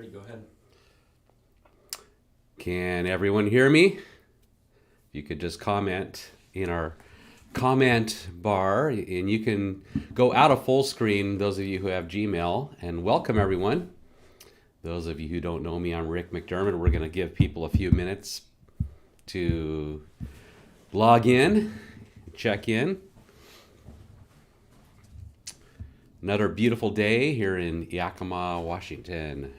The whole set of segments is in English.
ready, go ahead. Can everyone hear me? If you could just comment in our comment bar, and you can go out of full screen, those of you who have Gmail, and welcome everyone. Those of you who don't know me, I'm Rick MacDermid. We're going to give people a few minutes to log in, check in. Another beautiful day here in Yakima, Washington.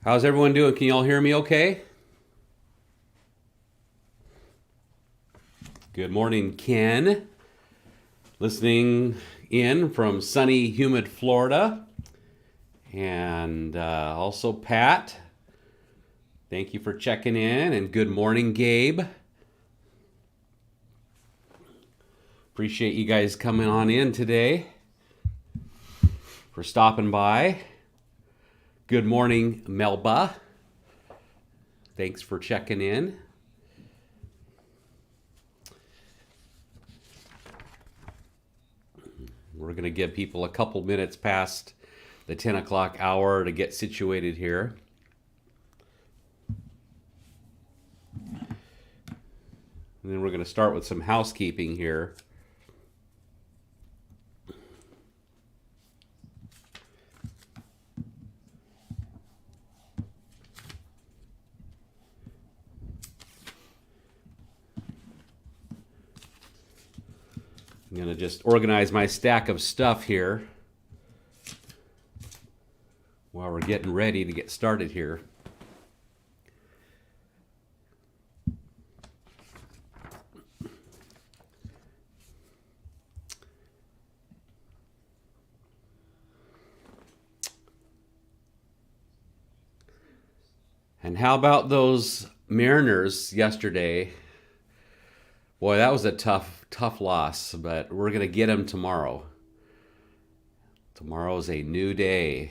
How's everyone doing? Can you all hear me okay? Good morning, Ken. Listening in from sunny, humid Florida. And also Pat. Thank you for checking in. And good morning, Gabe. Appreciate you guys coming on in today. For stopping by. Good morning, Melba. Thanks for checking in. We're going to give people a couple minutes past the 10 o'clock hour to get situated here. And then we're going to start with some housekeeping here. I'm going to just organize my stack of stuff here while we're getting ready to get started here. And how about those Mariners yesterday? Boy, that was a tough loss, but we're going to get them tomorrow. Tomorrow's a new day.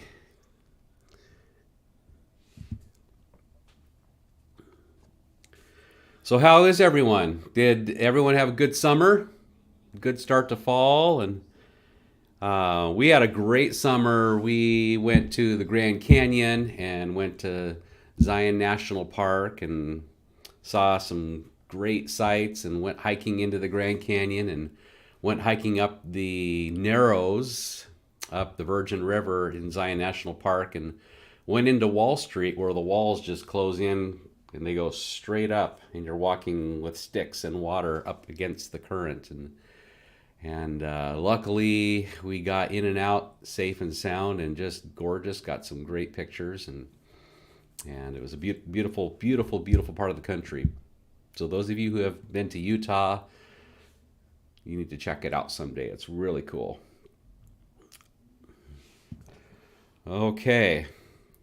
So how is everyone? Did everyone have a good summer? Good start to fall? And we had a great summer. We went to the Grand Canyon and went to Zion National Park and saw some great sights and went hiking into the Grand Canyon and went hiking up the Narrows, up the Virgin River in Zion National Park, and went into Wall Street where the walls just close in and they go straight up and you're walking with sticks and water up against the current. And luckily we got in and out safe and sound and just gorgeous, got some great pictures, and it was a beautiful part of the country. So those of you who have been to Utah, you need to check it out someday. It's really cool. Okay.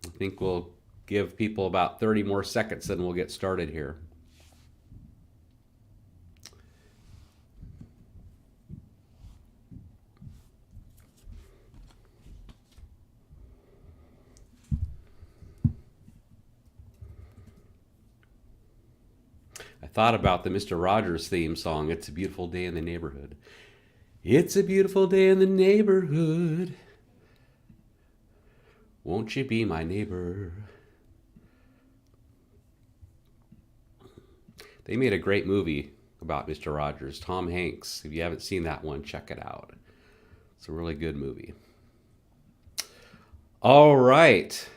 I think we'll give people about 30 more seconds and we'll get started here. I thought about the Mr. Rogers theme song, It's a Beautiful Day in the Neighborhood. It's a beautiful day in the neighborhood. Won't you be my neighbor? They made a great movie about Mr. Rogers. Tom Hanks. If you haven't seen that one, check it out. It's a really good movie. All right.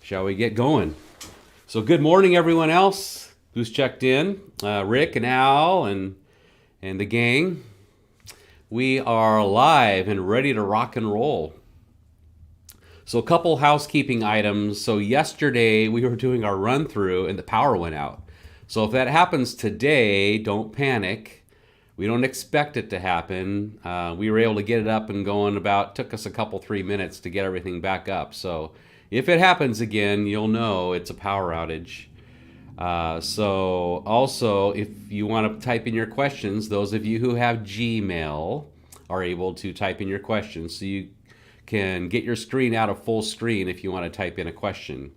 Shall we get going? So good morning, everyone else who's checked in. Rick and Al and the gang. We are live and ready to rock and roll. So a couple housekeeping items. So yesterday we were doing our run through and the power went out. So if that happens today, don't panic. We don't expect it to happen. We were able to get it up and going took us a couple, 3 minutes to get everything back up. So if it happens again, you'll know it's a power outage. So also, if you want to type in your questions, those of you who have Gmail are able to type in your questions. So you can get your screen out of full screen if you want to type in a question.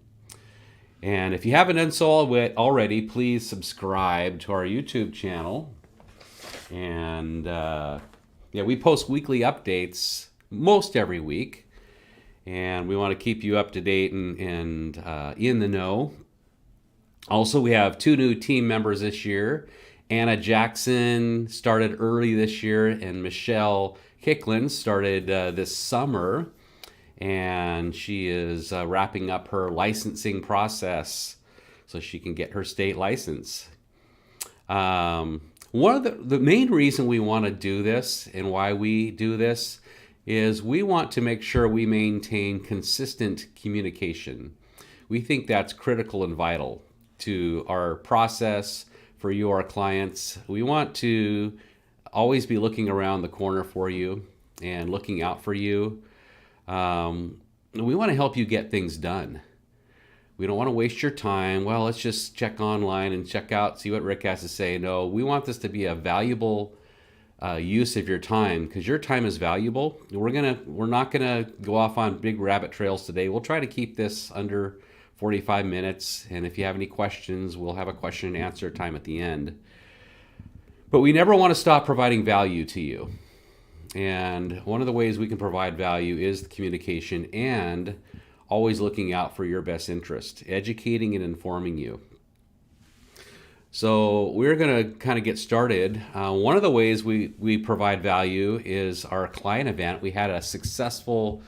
And if you haven't done so already, please subscribe to our YouTube channel. And yeah, we post weekly updates most every week. And we want to keep you up to date and in the know. Also, we have 2 new team members this year. Anna Jackson started early this year, and Michelle Hicklin started this summer. And she is wrapping up her licensing process so she can get her state license. One of the main reason we want to do this and why we do this is we want to make sure we maintain consistent communication. We think that's critical and vital to our process for you, our clients. We want to always be looking around the corner for you and looking out for you. We want to help you get things done. We don't want to waste your time. Well, let's just check online and check out, see what Rick has to say. No, we want this to be a valuable use of your time, because your time is valuable. We're not gonna go off on big rabbit trails today. We'll try to keep this under 45 minutes, and if you have any questions, we'll have a question and answer time at the end. But we never want to stop providing value to you. And one of the ways we can provide value is the communication and always looking out for your best interest, educating and informing you. So we're going to kind of get started. One of the ways we provide value is our client event. We had a successful,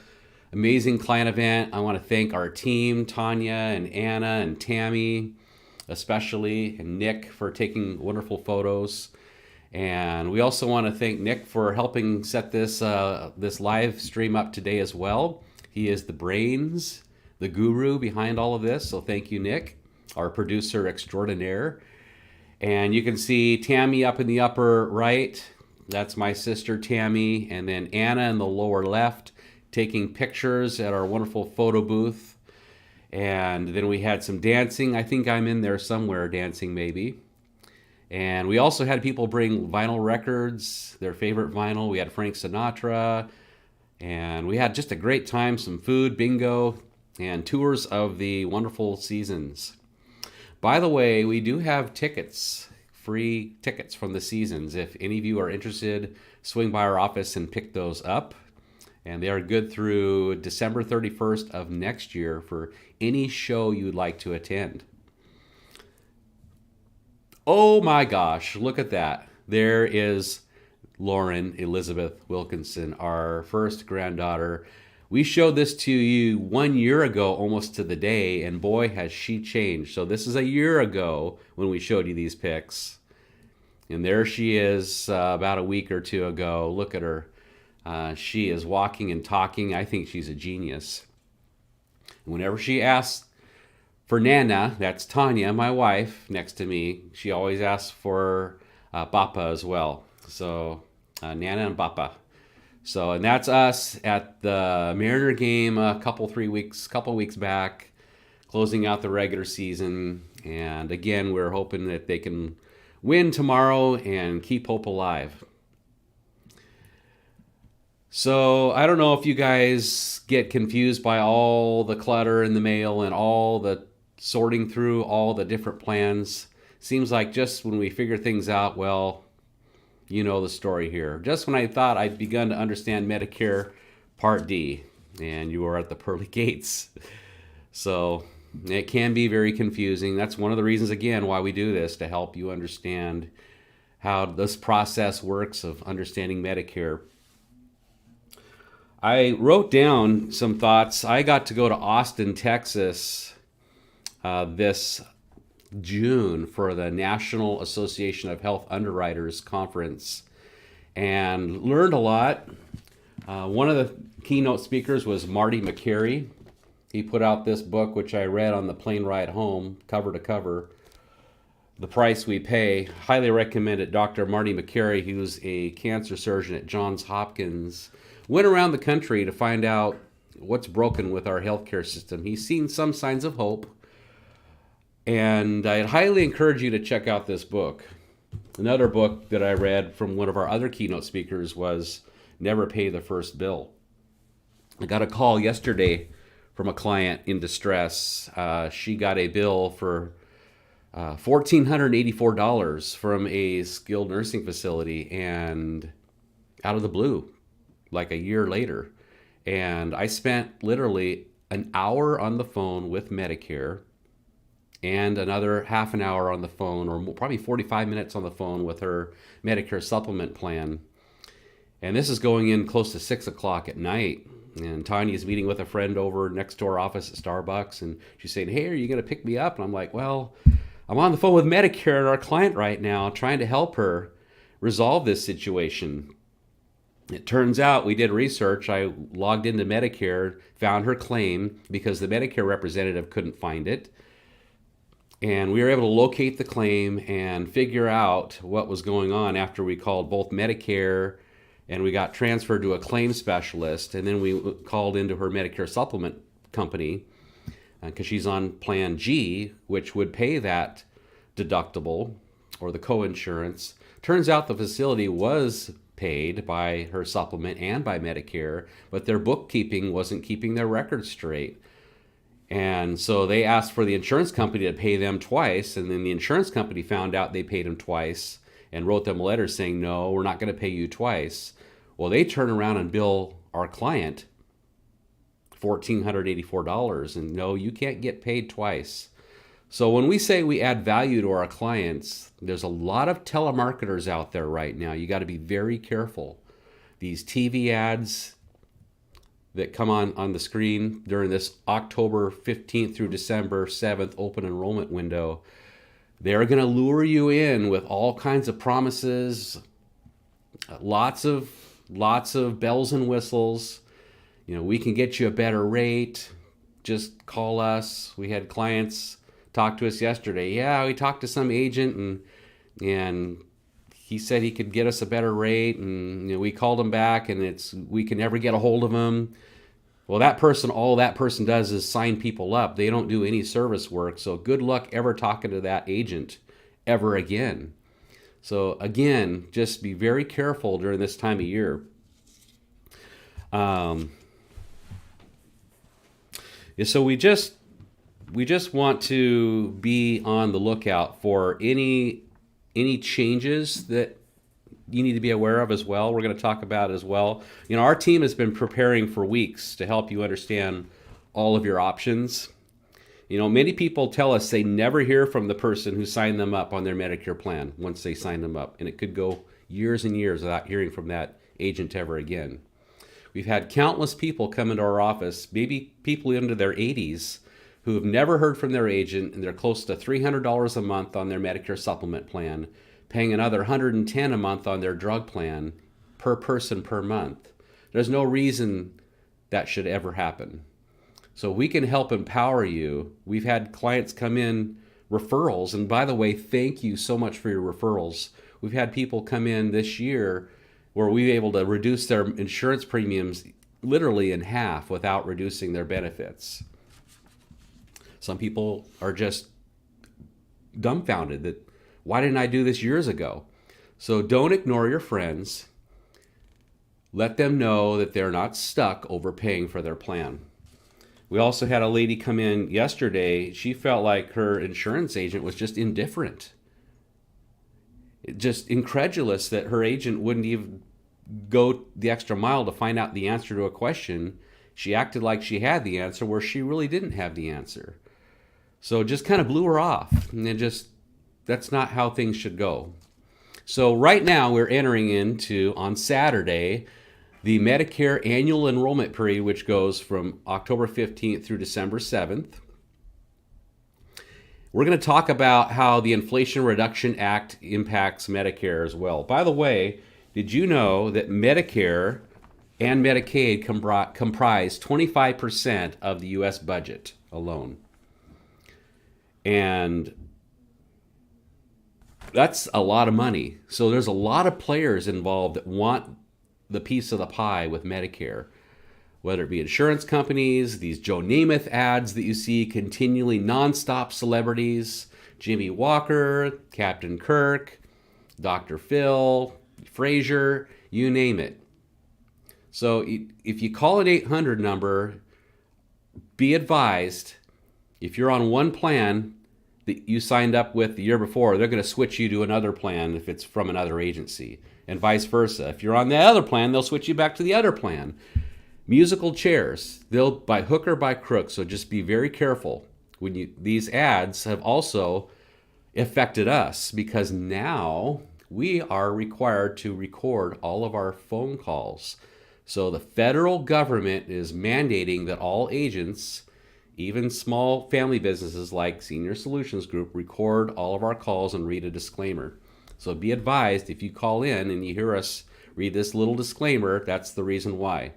amazing client event. I want to thank our team, Tanya and Anna and Tammy, especially, and Nick for taking wonderful photos. And we also want to thank Nick for helping set this live stream up today as well. He is the brains, the guru behind all of this. So thank you, Nick, our producer extraordinaire. And you can see Tammy up in the upper right. That's my sister, Tammy. And then Anna in the lower left taking pictures at our wonderful photo booth. And then we had some dancing. I think I'm in there somewhere dancing maybe. And we also had people bring vinyl records, their favorite vinyl. We had Frank Sinatra. And we had just a great time, some food, bingo, and tours of the wonderful seasons. By the way, we do have tickets, free tickets from the seasons. If any of you are interested, swing by our office and pick those up. And they are good through December 31st of next year for any show you'd like to attend. Oh my gosh, look at that. There is Lauren Elizabeth Wilkinson, our first granddaughter. We showed this to you 1 year ago, almost to the day, and boy, has she changed. So this is a year ago when we showed you these pics. And there she is about a week or two ago. Look at her. She is walking and talking. I think she's a genius. Whenever she asks for Nana, that's Tanya, my wife, next to me, she always asks for Papa as well. So Nana and Papa. So, and that's us at the Mariner game a couple weeks back, closing out the regular season. And again, we're hoping that they can win tomorrow and keep hope alive. So I don't know if you guys get confused by all the clutter in the mail and all the sorting through all the different plans. Seems like just when we figure things out, well, you know the story here. Just when I thought I'd begun to understand Medicare Part D, and you are at the pearly gates. So it can be very confusing. That's one of the reasons, again, why we do this, to help you understand how this process works of understanding Medicare. I wrote down some thoughts. I got to go to Austin, Texas this June for the National Association of Health Underwriters Conference and learned a lot. One of the keynote speakers was Marty McCary. He put out this book, which I read on the plane ride home, cover to cover, The Price We Pay. Highly recommend it. Dr. Marty McCary, he was a cancer surgeon at Johns Hopkins, went around the country to find out what's broken with our healthcare system. He's seen some signs of hope. And I'd highly encourage you to check out this book. Another book that I read from one of our other keynote speakers was Never Pay the First Bill. I got a call yesterday from a client in distress. She got a bill for $1,484 from a skilled nursing facility, and out of the blue, like a year later. And I spent literally an hour on the phone with Medicare and another half an hour on the phone, or probably 45 minutes on the phone with her Medicare supplement plan. And this is going in close to 6 o'clock at night. And Tanya's meeting with a friend over next door office at Starbucks. And she's saying, hey, are you going to pick me up? And I'm like, well, I'm on the phone with Medicare and our client right now, trying to help her resolve this situation. It turns out we did research. I logged into Medicare, found her claim because the Medicare representative couldn't find it. And we were able to locate the claim and figure out what was going on after we called both Medicare and we got transferred to a claim specialist. And then we called into her Medicare supplement company because she's on Plan G, which would pay that deductible or the co-insurance. Turns out the facility was paid by her supplement and by Medicare, but their bookkeeping wasn't keeping their records straight. And so they asked for the insurance company to pay them twice, and then the insurance company found out they paid them twice and wrote them a letter saying, no, we're not going to pay you twice. Well, they turn around and bill our client $1,484, and no, you can't get paid twice. So when we say we add value to our clients, there's a lot of telemarketers out there right now. You got to be very careful. These TV ads that come on the screen during this October 15th through December 7th open enrollment window, they're going to lure you in with all kinds of promises, lots of bells and whistles. You know, we can get you a better rate. Just call us. We had clients talk to us yesterday. Yeah, we talked to some agent and he said he could get us a better rate, and we called him back and we can never get a hold of him. Well, all that person does is sign people up. They don't do any service work. So good luck ever talking to that agent ever again. So again, just be very careful during this time of year. So we just want to be on the lookout for any changes that you need to be aware of as well. We're going to talk about as well. Our team has been preparing for weeks to help you understand all of your options. Many people tell us they never hear from the person who signed them up on their Medicare plan once they sign them up. And it could go years and years without hearing from that agent ever again. We've had countless people come into our office, maybe people into their 80s, who have never heard from their agent, and they're close to $300 a month on their Medicare supplement plan, paying another $110 a month on their drug plan per person per month. There's no reason that should ever happen. So we can help empower you. We've had clients come in, referrals, and by the way, thank you so much for your referrals. We've had people come in this year where we were able to reduce their insurance premiums literally in half without reducing their benefits. Some people are just dumbfounded that, why didn't I do this years ago? So don't ignore your friends. Let them know that they're not stuck overpaying for their plan. We also had a lady come in yesterday. She felt like her insurance agent was just indifferent. Just incredulous that her agent wouldn't even go the extra mile to find out the answer to a question. She acted like she had the answer where she really didn't have the answer. So it just kind of blew her off. And that's not how things should go. So right now we're entering into, on Saturday, the Medicare annual enrollment period, which goes from October 15th through December 7th. We're going to talk about how the Inflation Reduction Act impacts Medicare as well. By the way, did you know that Medicare and Medicaid comprise 25% of the U.S. budget alone? And that's a lot of money. So there's a lot of players involved that want the piece of the pie with Medicare. whether it be insurance companies, these Joe Namath ads that you see continually, nonstop celebrities, Jimmy Walker, Captain Kirk, Dr. Phil, Frasier, you name it. So if you call an 800 number, be advised, if you're on one plan that you signed up with the year before, they're going to switch you to another plan if it's from another agency, and vice versa. If you're on the other plan, they'll switch you back to the other plan. Musical chairs, they'll by hook or by crook, so just be very careful. These ads have also affected us because now we are required to record all of our phone calls. So the federal government is mandating that all agents, even small family businesses like Senior Solutions Group, record all of our calls and read a disclaimer. So be advised, if you call in and you hear us read this little disclaimer, that's the reason why.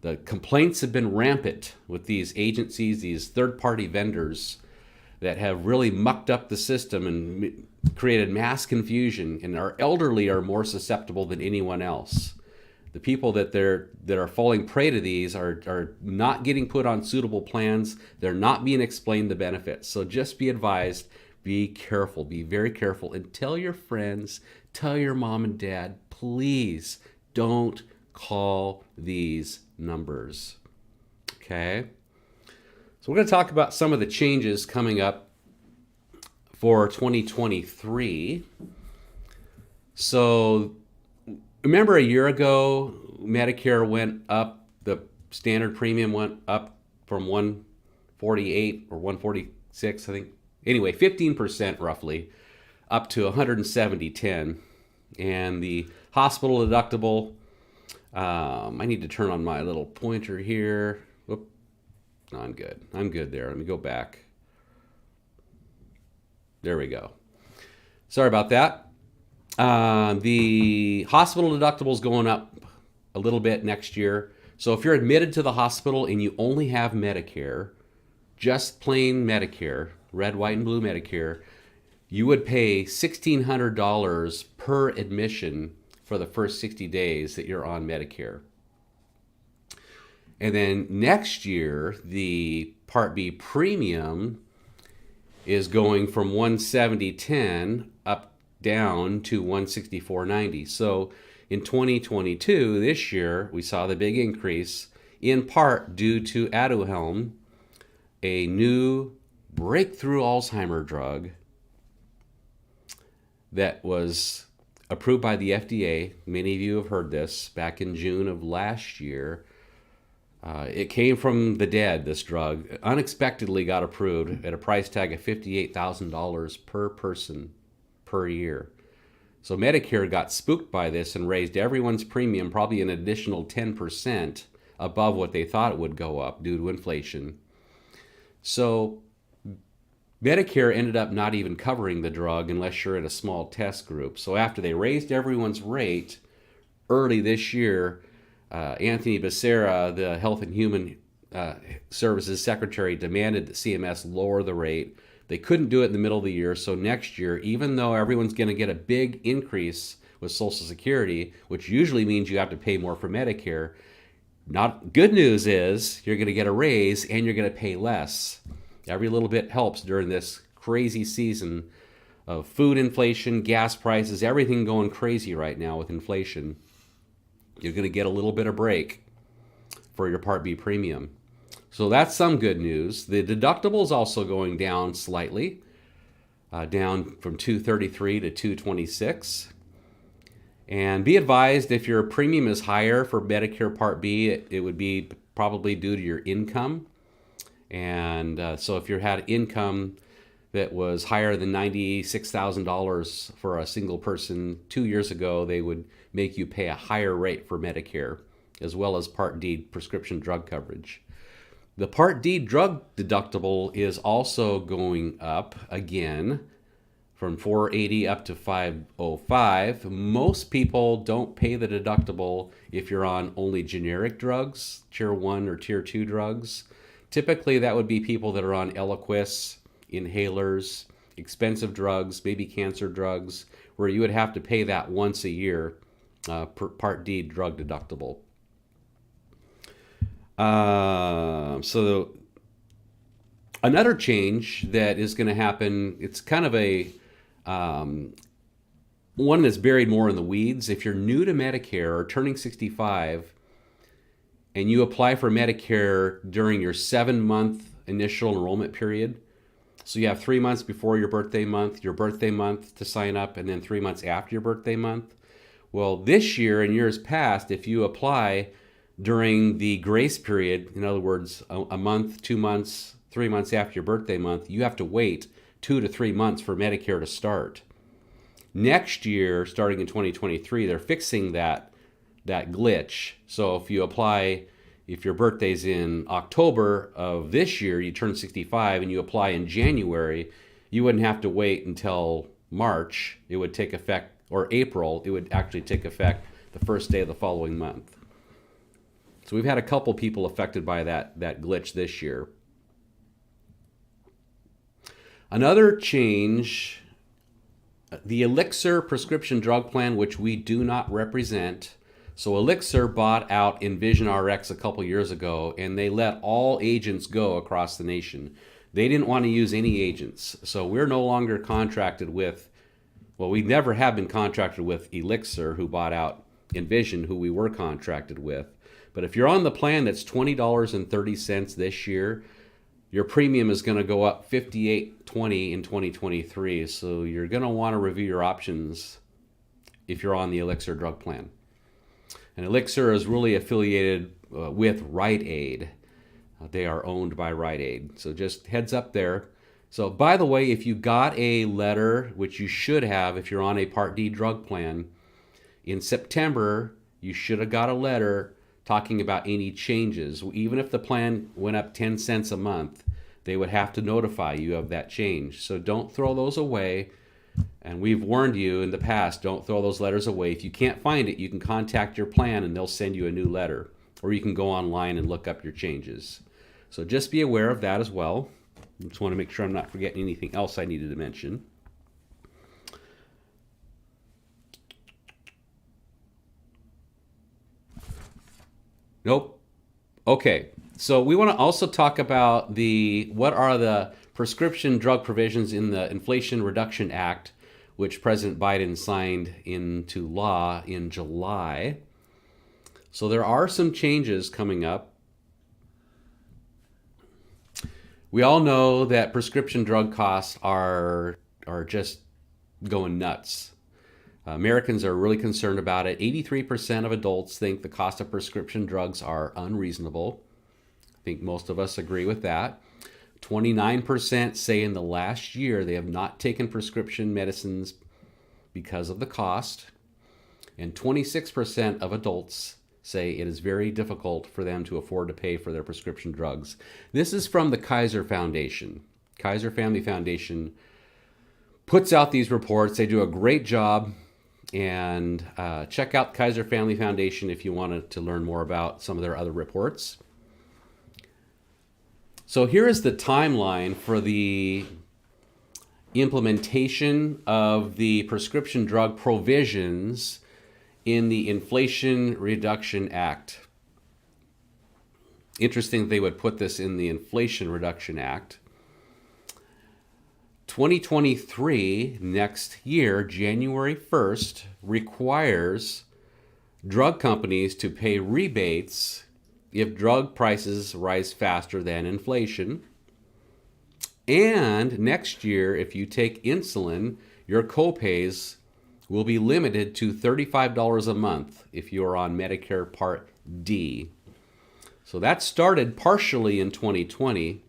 The complaints have been rampant with these agencies, these third-party vendors that have really mucked up the system and created mass confusion, and our elderly are more susceptible than anyone else. The people that are falling prey to these are not getting put on suitable plans. They're not being explained the benefits. So just be advised, be careful, be very careful, and tell your friends, tell your mom and dad, please don't call these numbers. Okay? So we're going to talk about some of the changes coming up for 2023. So remember a year ago, Medicare went up, the standard premium went up from 148 or 146, I think. Anyway, 15% roughly, up to 170.10. And the hospital deductible, I need to turn on my little pointer here. Whoop. No, I'm good. I'm good there. Let me go back. There we go. Sorry about that. The hospital deductible is going up a little bit next year. So if you're admitted to the hospital and you only have Medicare, just plain Medicare, red, white, and blue Medicare, you would pay $1,600 per admission for the first 60 days that you're on Medicare. And then next year, the Part B premium is going from 170.10 up down to 164.90. So in 2022, this year, we saw the big increase, in part due to Aduhelm, a new breakthrough Alzheimer drug that was approved by the FDA. Many of you have heard this back in June of last year. It came from the dead, this drug. Unexpectedly got approved at a price tag of $58,000 per person per year. So Medicare got spooked by this and raised everyone's premium probably an additional 10% above what they thought it would go up due to inflation. So Medicare ended up not even covering the drug unless you're in a small test group. So after they raised everyone's rate early this year, Anthony Becerra, the Health and Human Services Secretary, demanded that CMS lower the rate. They couldn't do it in the middle of the year, so next year, even though everyone's going to get a big increase with Social Security, which usually means you have to pay more for Medicare, not good news is you're going to get a raise and you're going to pay less. Every little bit helps during this crazy season of food inflation, gas prices, everything going crazy right now with inflation. You're going to get a little bit of break for your Part B premium. So that's some good news. The deductible is also going down slightly, down from $233 to $226. And be advised, if your premium is higher for Medicare Part B, it would be probably due to your income. And so if you had income that was higher than $96,000 for a single person 2 years ago, they would make you pay a higher rate for Medicare, as well as Part D prescription drug coverage. The Part D drug deductible is also going up again from $480 up to $505. Most people don't pay the deductible if you're on only generic drugs, Tier 1 or Tier 2 drugs. Typically, that would be people that are on Eliquis, inhalers, expensive drugs, maybe cancer drugs, where you would have to pay that once a year per Part D drug deductible. So another change that is going to happen, it's kind of a um, one that's buried more in the weeds. If you're new to Medicare or turning 65 and you apply for Medicare during your 7-month initial enrollment period, so you have 3 months before your birthday month to sign up, and then 3 months after your birthday month. Well, this year and years past, if you apply during the grace period, in other words, a month, 2 months, 3 months after your birthday month, you have to wait 2 to 3 months for Medicare to start. Next year, starting in 2023, they're fixing that glitch. So if you apply, if your birthday's in October of this year, you turn 65 and you apply in January, you wouldn't have to wait until March. It would take effect, or April, it would actually take effect the first day of the following month. So we've had a couple people affected by that glitch this year. Another change, the Elixir prescription drug plan, which we do not represent. So Elixir bought out Envision RX a couple years ago, and they let all agents go across the nation. They didn't want to use any agents. So we're no longer contracted with, well, we never have been contracted with Elixir, who bought out Envision, who we were contracted with. But if you're on the plan that's $20.30 this year, your premium is going to go up $58.20 in 2023. So you're going to want to review your options if you're on the Elixir drug plan. And Elixir is really affiliated with Rite Aid. They are owned by Rite Aid. So just heads up there. So by the way, if you got a letter, which you should have if you're on a Part D drug plan, in September, you should have got a letter talking about any changes. Even if the plan went up 10 cents a month, they would have to notify you of that change. So don't throw those away. And we've warned you in the past, don't throw those letters away. If you can't find it, you can contact your plan and they'll send you a new letter. Or you can go online and look up your changes. So just be aware of that as well. I just want to make sure I'm not forgetting anything else I needed to mention. Nope. Okay. So we want to also talk about what are the prescription drug provisions in the Inflation Reduction Act, which President Biden signed into law in July. So there are some changes coming up. We all know that prescription drug costs are just going nuts. Americans are really concerned about it. 83% of adults think the cost of prescription drugs are unreasonable. I think most of us agree with that. 29% say in the last year they have not taken prescription medicines because of the cost. And 26% of adults say it is very difficult for them to afford to pay for their prescription drugs. This is from the Kaiser Foundation. Kaiser Family Foundation puts out these reports. They do a great job. And check out Kaiser Family Foundation if you wanted to learn more about some of their other reports. So here is the timeline for the implementation of the prescription drug provisions in the Inflation Reduction Act. Interesting they would put this in the Inflation Reduction Act. 2023, next year, January 1st, requires drug companies to pay rebates if drug prices rise faster than inflation. And next year, if you take insulin, your copays will be limited to $35 a month if you're on Medicare Part D. So that started partially in 2020.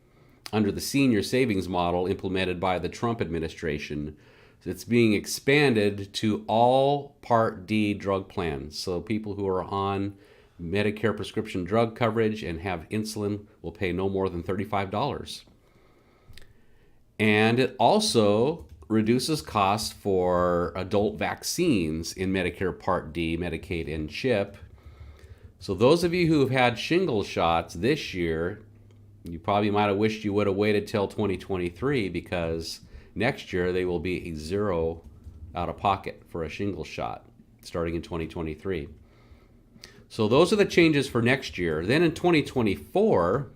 Under the senior savings model implemented by the Trump administration. It's being expanded to all Part D drug plans. So people who are on Medicare prescription drug coverage and have insulin will pay no more than $35. And it also reduces costs for adult vaccines in Medicare Part D, Medicaid, and CHIP. So those of you who have had shingle shots this year, you probably might have wished you would have waited till 2023 because next year they will be a zero out of pocket for a shingle shot starting in 2023. So those are the changes for next year. Then in 2024,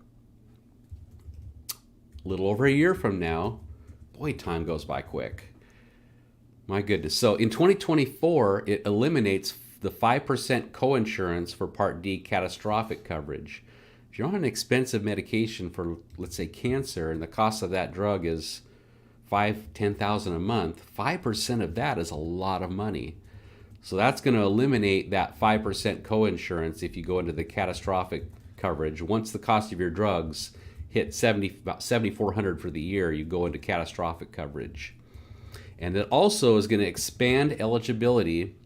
a little over a year from now, boy, time goes by quick. My goodness. So in 2024, it eliminates the 5% coinsurance for Part D catastrophic coverage. If you're on an expensive medication for, let's say, cancer, and the cost of that drug is $10,000 a month, 5% of that is a lot of money. So that's going to eliminate that 5% coinsurance if you go into the catastrophic coverage. Once the cost of your drugs hit about $7,400 for the year, you go into catastrophic coverage. And it also is going to expand eligibility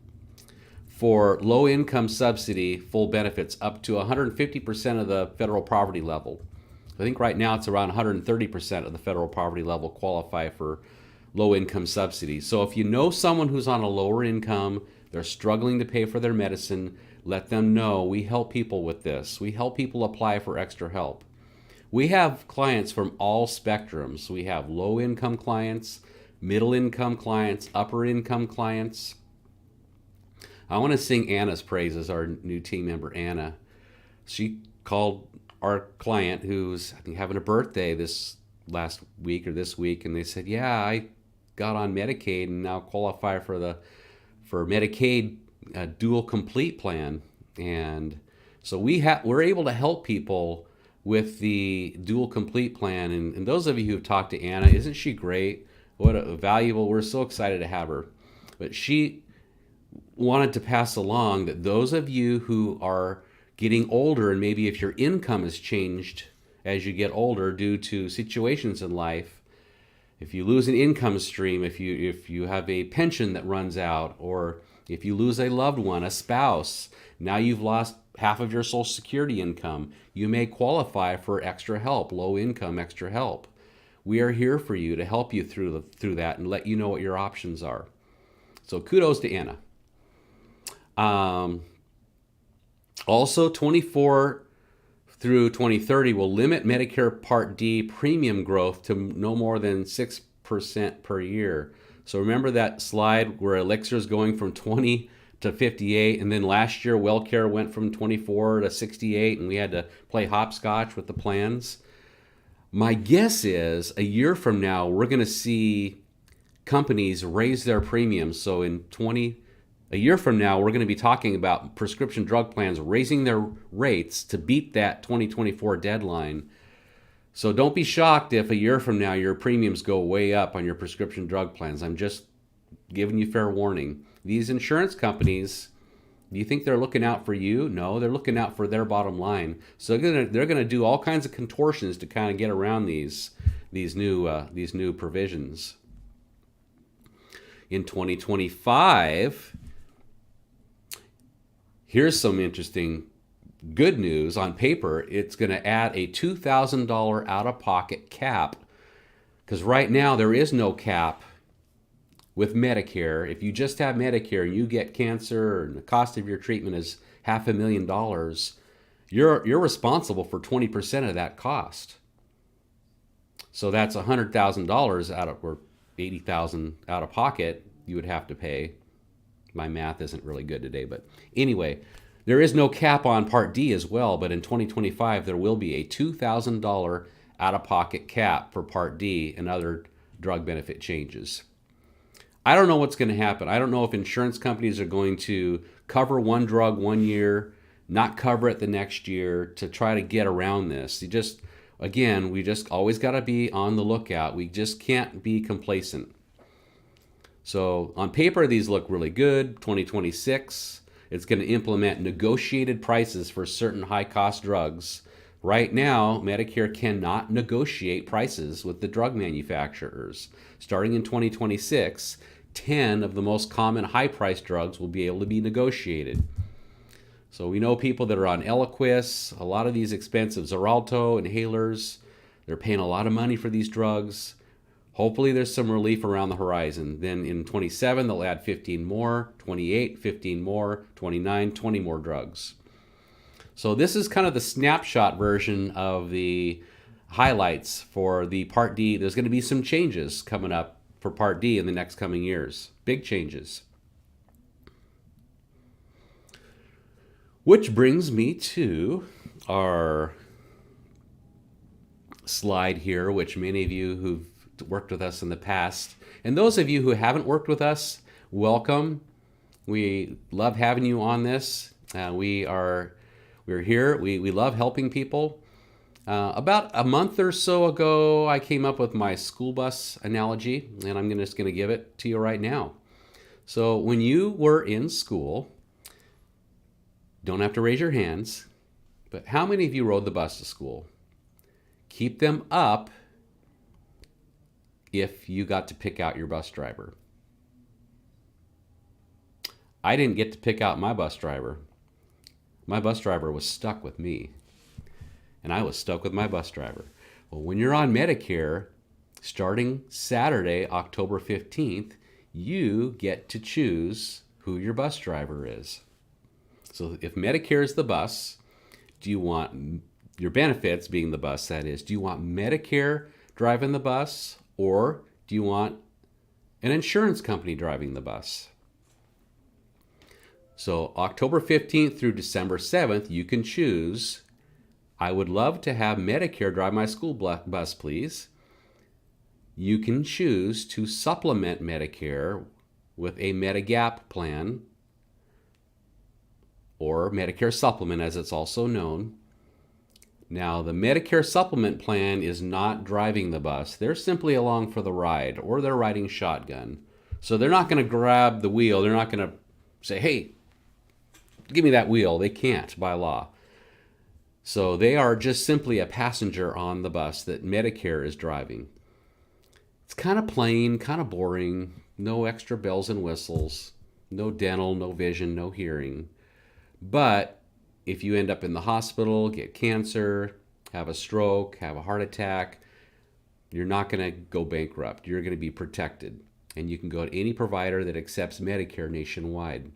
for low-income subsidy full benefits up to 150% of the federal poverty level. I think right now it's around 130% of the federal poverty level qualify for low-income subsidy. So if you know someone who's on a lower income, they're struggling to pay for their medicine, let them know we help people with this. We help people apply for extra help. We have clients from all spectrums. We have low-income clients, middle-income clients, upper-income clients. I want to sing Anna's praises, our new team member, Anna. She called our client who's, I think, having a birthday this last week or this week, and they said, yeah, I got on Medicaid and now qualify for Medicaid dual complete plan. And so we're able to help people with the dual complete plan. And those of you who have talked to Anna, isn't she great? What a valuable, we're so excited to have her. But she wanted to pass along that those of you who are getting older, and maybe if your income has changed as you get older due to situations in life, if you lose an income stream, if you have a pension that runs out, or if you lose a loved one, a spouse, now you've lost half of your Social Security income, you may qualify for extra help, low income extra help. We are here for you to help you through that and let you know what your options are. So kudos to Anna. Also, 24 through 2030 will limit Medicare Part D premium growth to no more than 6% per year. So remember that slide where Elixir is going from 20 to 58, and then last year WellCare went from 24 to 68, and we had to play hopscotch with the plans. My guess is a year from now we're going to see companies raise their premiums. So a year from now we're going to be talking about prescription drug plans raising their rates to beat that 2024 deadline. So don't be shocked if a year from now your premiums go way up on your prescription drug plans. I'm just giving you fair warning. These insurance companies, do you think they're looking out for you? No, they're looking out for their bottom line. So they're going to do all kinds of contortions to kind of get around these new provisions. In 2025, here's some interesting good news. On paper, it's going to add a $2,000 out-of-pocket cap, because right now there is no cap with Medicare. If you just have Medicare and you get cancer and the cost of your treatment is $500,000, you're responsible for 20% of that cost. So that's $100,000 out of, or $80,000 out of pocket you would have to pay. My math isn't really good today, but anyway, there is no cap on Part D as well, but in 2025 there will be a $2,000 out-of-pocket cap for Part D and other drug benefit changes. I don't know what's going to happen. I don't know if insurance companies are going to cover one drug one year, not cover it the next year to try to get around this. We just always got to be on the lookout. We just can't be complacent. So on paper, these look really good. 2026, it's going to implement negotiated prices for certain high-cost drugs. Right now, Medicare cannot negotiate prices with the drug manufacturers. Starting in 2026, 10 of the most common high-priced drugs will be able to be negotiated. So we know people that are on Eliquis, a lot of these expensive Xarelto inhalers, they're paying a lot of money for these drugs. Hopefully there's some relief around the horizon. Then in 27, they'll add 15 more, 28, 15 more, 29, 20 more drugs. So this is kind of the snapshot version of the highlights for the Part D. There's going to be some changes coming up for Part D in the next coming years. Big changes. Which brings me to our slide here, which many of you who've worked with us in the past, and those of you who haven't worked with us, welcome. We love having you on this. We're here. We love helping people. About a month or so ago, I came up with my school bus analogy, and I'm just going to give it to you right now. So when you were in school, don't have to raise your hands, but how many of you rode the bus to school? Keep them up if you got to pick out your bus driver. I didn't get to pick out my bus driver. My bus driver was stuck with me, and I was stuck with my bus driver. Well, when you're on Medicare, starting Saturday, October 15th, you get to choose who your bus driver is. So if Medicare is the bus, do you want your benefits being the bus, that is, do you want Medicare driving the bus, or do you want an insurance company driving the bus? So October 15th through December 7th, you can choose, I would love to have Medicare drive my school bus, please. You can choose to supplement Medicare with a Medigap plan, or Medicare Supplement as it's also known. Now, the Medicare Supplement plan is not driving the bus. They're simply along for the ride, or they're riding shotgun. So they're not going to grab the wheel. They're not going to say, hey, give me that wheel. They can't by law. So they are just simply a passenger on the bus that Medicare is driving. It's kind of plain, kind of boring. No extra bells and whistles. No dental, no vision, no hearing. But if you end up in the hospital, get cancer, have a stroke, have a heart attack, you're not going to go bankrupt. You're going to be protected. And you can go to any provider that accepts Medicare nationwide.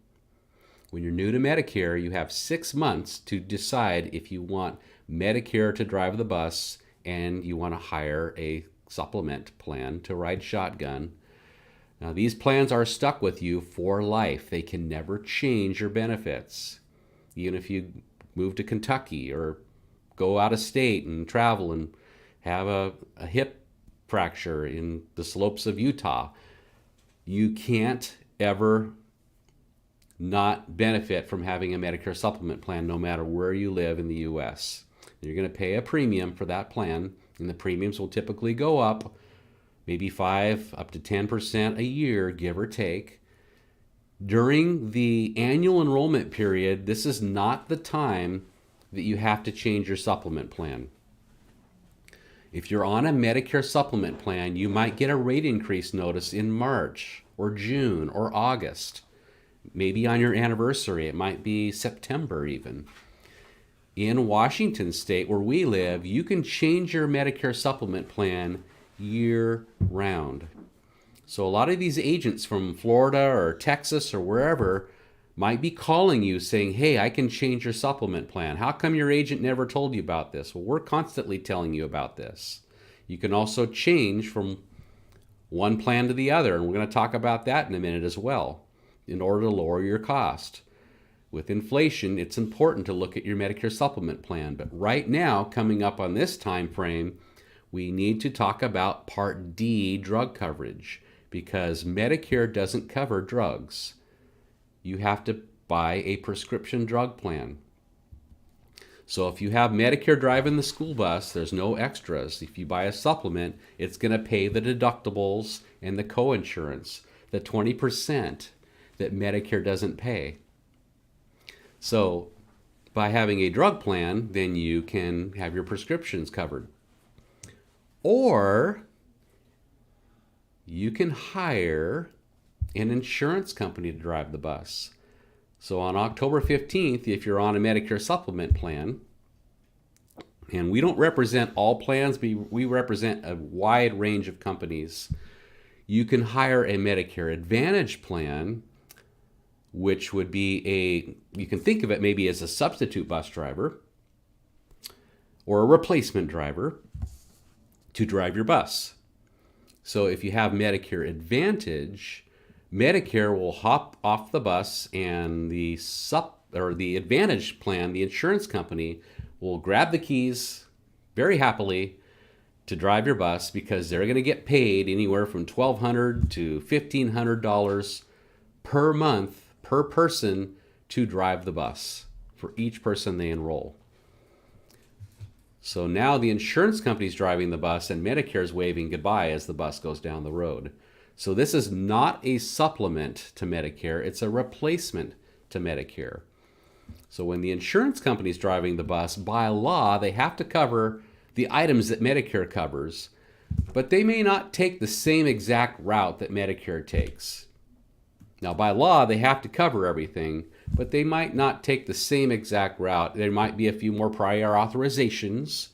When you're new to Medicare, you have 6 months to decide if you want Medicare to drive the bus and you want to hire a supplement plan to ride shotgun. Now, these plans are stuck with you for life. They can never change your benefits. Even if you move to Kentucky or go out of state and travel and have a hip fracture in the slopes of Utah, you can't ever not benefit from having a Medicare supplement plan no matter where you live in the U.S. You're going to pay a premium for that plan, and the premiums will typically go up maybe 5 up to 10% a year, give or take. During the annual enrollment period, this is not the time that you have to change your supplement plan. If you're on a Medicare supplement plan, you might get a rate increase notice in March or June or August. Maybe on your anniversary, it might be September even. In Washington State, where we live, you can change your Medicare supplement plan year round. So a lot of these agents from Florida or Texas or wherever might be calling you saying, hey, I can change your supplement plan. How come your agent never told you about this? Well, we're constantly telling you about this. You can also change from one plan to the other, and we're going to talk about that in a minute as well, in order to lower your cost. With inflation, it's important to look at your Medicare supplement plan. But right now, coming up on this time frame, we need to talk about Part D drug coverage, because Medicare doesn't cover drugs. You have to buy a prescription drug plan. So if you have Medicare driving the school bus, there's no extras. If you buy a supplement, it's going to pay the deductibles and the coinsurance, the 20% that Medicare doesn't pay. So by having a drug plan, then you can have your prescriptions covered. Or you can hire an insurance company to drive the bus. So on October 15th, if you're on a Medicare supplement plan, and we don't represent all plans, we represent a wide range of companies, you can hire a Medicare Advantage plan, which would be you can think of it maybe as a substitute bus driver or a replacement driver to drive your bus. So if you have Medicare Advantage, Medicare will hop off the bus and the or the Advantage plan, the insurance company will grab the keys very happily to drive your bus because they're going to get paid anywhere from $1,200 to $1,500 per month per person to drive the bus for each person they enroll. So now the insurance company's driving the bus and Medicare's waving goodbye as the bus goes down the road. So this is not a supplement to Medicare, it's a replacement to Medicare. So when the insurance company's driving the bus, by law, they have to cover the items that Medicare covers, but they may not take the same exact route that Medicare takes. Now, by law, they have to cover everything, but they might not take the same exact route. There might be a few more prior authorizations.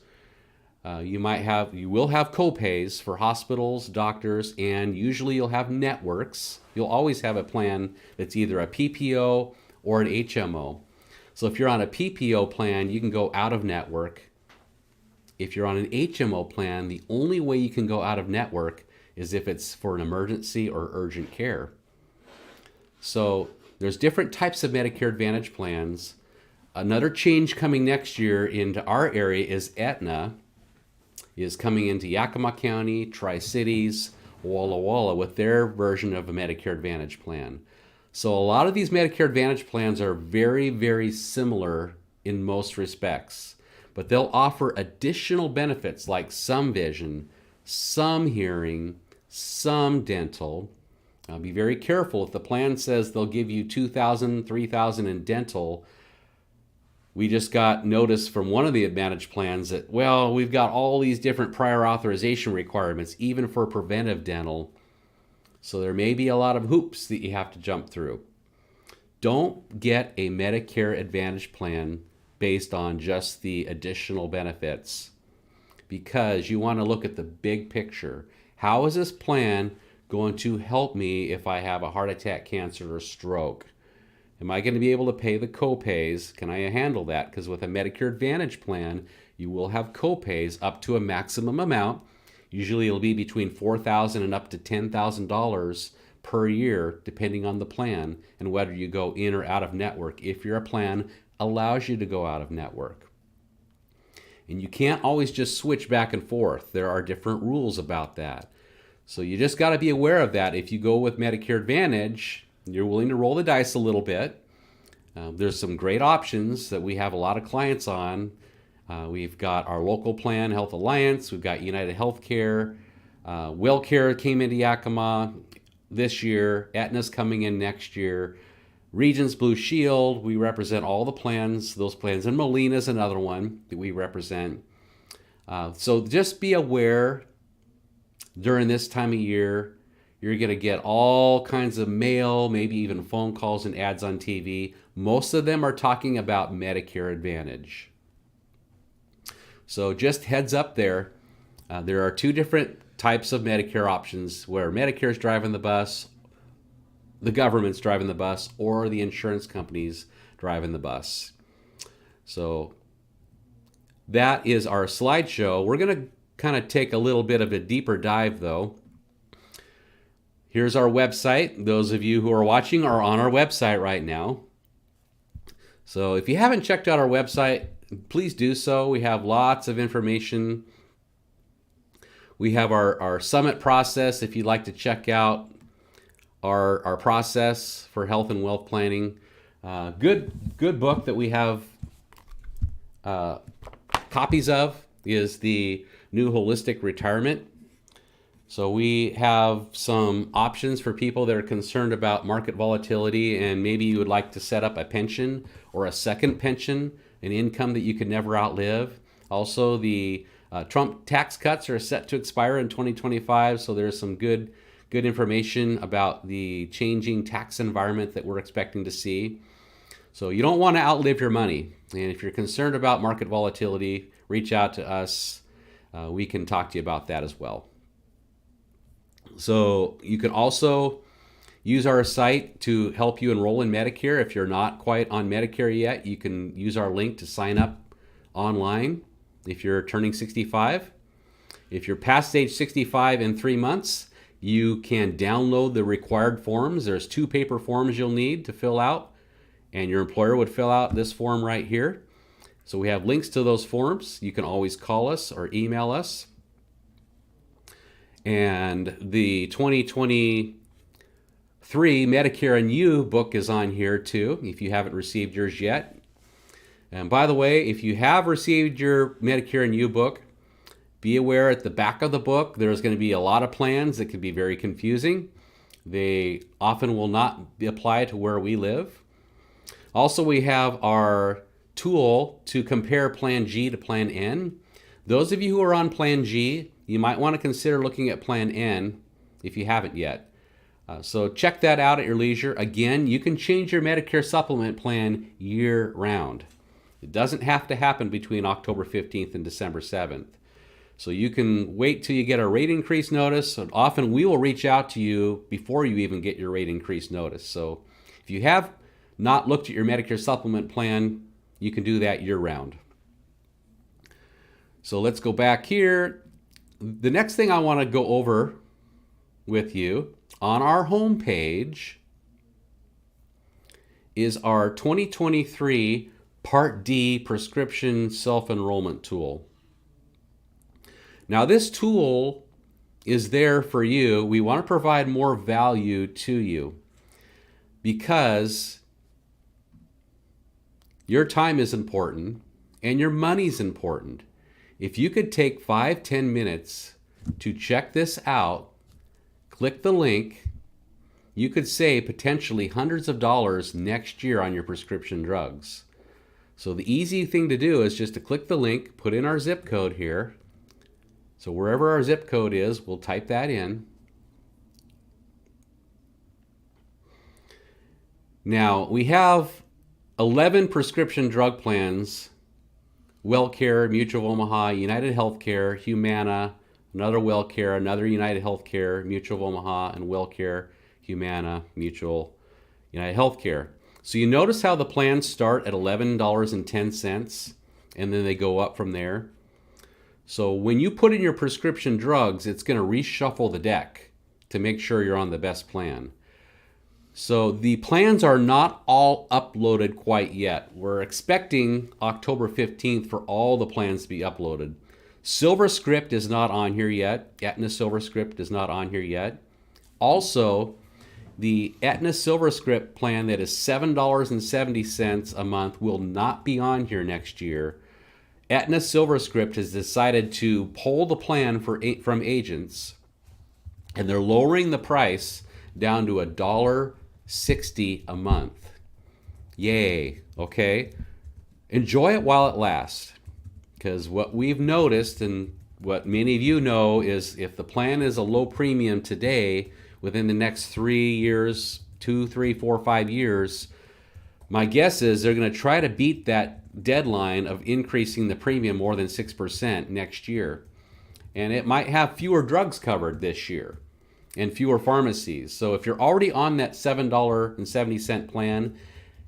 You will have copays for hospitals, doctors, and usually you'll have networks. You'll always have a plan that's either a PPO or an HMO. So if you're on a PPO plan, you can go out of network. If you're on an HMO plan, the only way you can go out of network is if it's for an emergency or urgent care. So there's different types of Medicare Advantage plans. Another change coming next year into our area is Aetna is coming into Yakima County, Tri-Cities, Walla Walla with their version of a Medicare Advantage plan. So a lot of these Medicare Advantage plans are very, very similar in most respects, but they'll offer additional benefits like some vision, some hearing, some dental. Be very careful. If the plan says they'll give you $2,000, $3,000 in dental, we just got notice from one of the Advantage plans that, well, we've got all these different prior authorization requirements, even for preventive dental. So there may be a lot of hoops that you have to jump through. Don't get a Medicare Advantage plan based on just the additional benefits, because you want to look at the big picture. How is this plan going to help me if I have a heart attack, cancer, or stroke? Am I going to be able to pay the copays? Can I handle that? Because with a Medicare Advantage plan, you will have copays up to a maximum amount. Usually it'll be between $4,000 and up to $10,000 per year, depending on the plan and whether you go in or out of network, if your plan allows you to go out of network. And you can't always just switch back and forth. There are different rules about that. So you just got to be aware of that. If you go with Medicare Advantage, you're willing to roll the dice a little bit. There's some great options that we have a lot of clients on. We've got our local plan, Health Alliance. We've got United Healthcare. WellCare came into Yakima this year. Aetna's coming in next year. Regions Blue Shield, we represent all the plans, those plans. And Molina's another one that we represent. So just be aware during this time of year, you're going to get all kinds of mail, maybe even phone calls and ads on TV. Most of them are talking about Medicare Advantage. So just heads up there. There are two different types of Medicare options where Medicare's driving the bus, the government's driving the bus, or the insurance company's driving the bus. So that is our slideshow. We're going to kind of take a little bit of a deeper dive though. Here's our website. Those of you who are watching are on our website right now. So if you haven't checked out our website, please do so. We have lots of information. We have our summit process if you'd like to check out our process for health and wealth planning. Good book that we have copies of is the New Holistic Retirement. So we have some options for people that are concerned about market volatility and maybe you would like to set up a pension or a second pension, an income that you could never outlive. Also, the Trump tax cuts are set to expire in 2025, so there's some good information about the changing tax environment that we're expecting to see. So you don't want to outlive your money. And if you're concerned about market volatility, reach out to us. We can talk to you about that as well. So you can also use our site to help you enroll in Medicare. If you're not quite on Medicare yet, you can use our link to sign up online if you're turning 65. If you're past age 65 in 3 months, you can download the required forms. There's 2 paper forms you'll need to fill out. and your employer would fill out this form right here. So we have links to those forms. You can always call us or email us. And the 2023 Medicare and You book is on here too, if you haven't received yours yet. And by the way, if you have received your Medicare and You book, be aware at the back of the book, there's going to be a lot of plans that can be very confusing. They often will not be applied to where we live. Also, we have our tool to compare Plan G to Plan N. Those of you who are on Plan G, you might want to consider looking at Plan N if you haven't yet. So check that out at your leisure. Again, you can change your Medicare supplement plan year-round. It doesn't have to happen between October 15th and December 7th. So you can wait till you get a rate increase notice. And often we will reach out to you before you even get your rate increase notice. So if you have not looked at your Medicare supplement plan, you can do that year-round. So let's go back here. The next thing I want to go over with you on our home page is our 2023 Part D prescription self-enrollment tool. Now this tool is there for you. We want to provide more value to you because your time is important and your money's important. If you could take 5-10 minutes to check this out, click the link, you could save potentially hundreds of dollars next year on your prescription drugs. So the easy thing to do is just to click the link, put in our zip code here. So wherever our zip code is, we'll type that in. Now we have 11 prescription drug plans: WellCare, Mutual of Omaha, United Healthcare, Humana, another WellCare, another United Healthcare, Mutual of Omaha, and WellCare, Humana, Mutual, United Healthcare. So you notice how the plans start at $11.10 and then they go up from there. So when you put in your prescription drugs, it's going to reshuffle the deck to make sure you're on the best plan. So the plans are not all uploaded quite yet. We're expecting October 15th for all the plans to be uploaded. SilverScript is not on here yet. Aetna SilverScript is not on here yet. Also, the Aetna SilverScript plan that is $7.70 a month will not be on here next year. Aetna SilverScript has decided to pull the plan from agents, and they're lowering the price down to $1.60 a month. Yay, okay? Enjoy it while it lasts, because what we've noticed and what many of you know is if the plan is a low premium today, within the next 3 years, 2, 3, 4, 5 years, my guess is they're going to try to beat that deadline of increasing the premium more than 6% next year. And it might have fewer drugs covered this year and fewer pharmacies. So if you're already on that $7.70 plan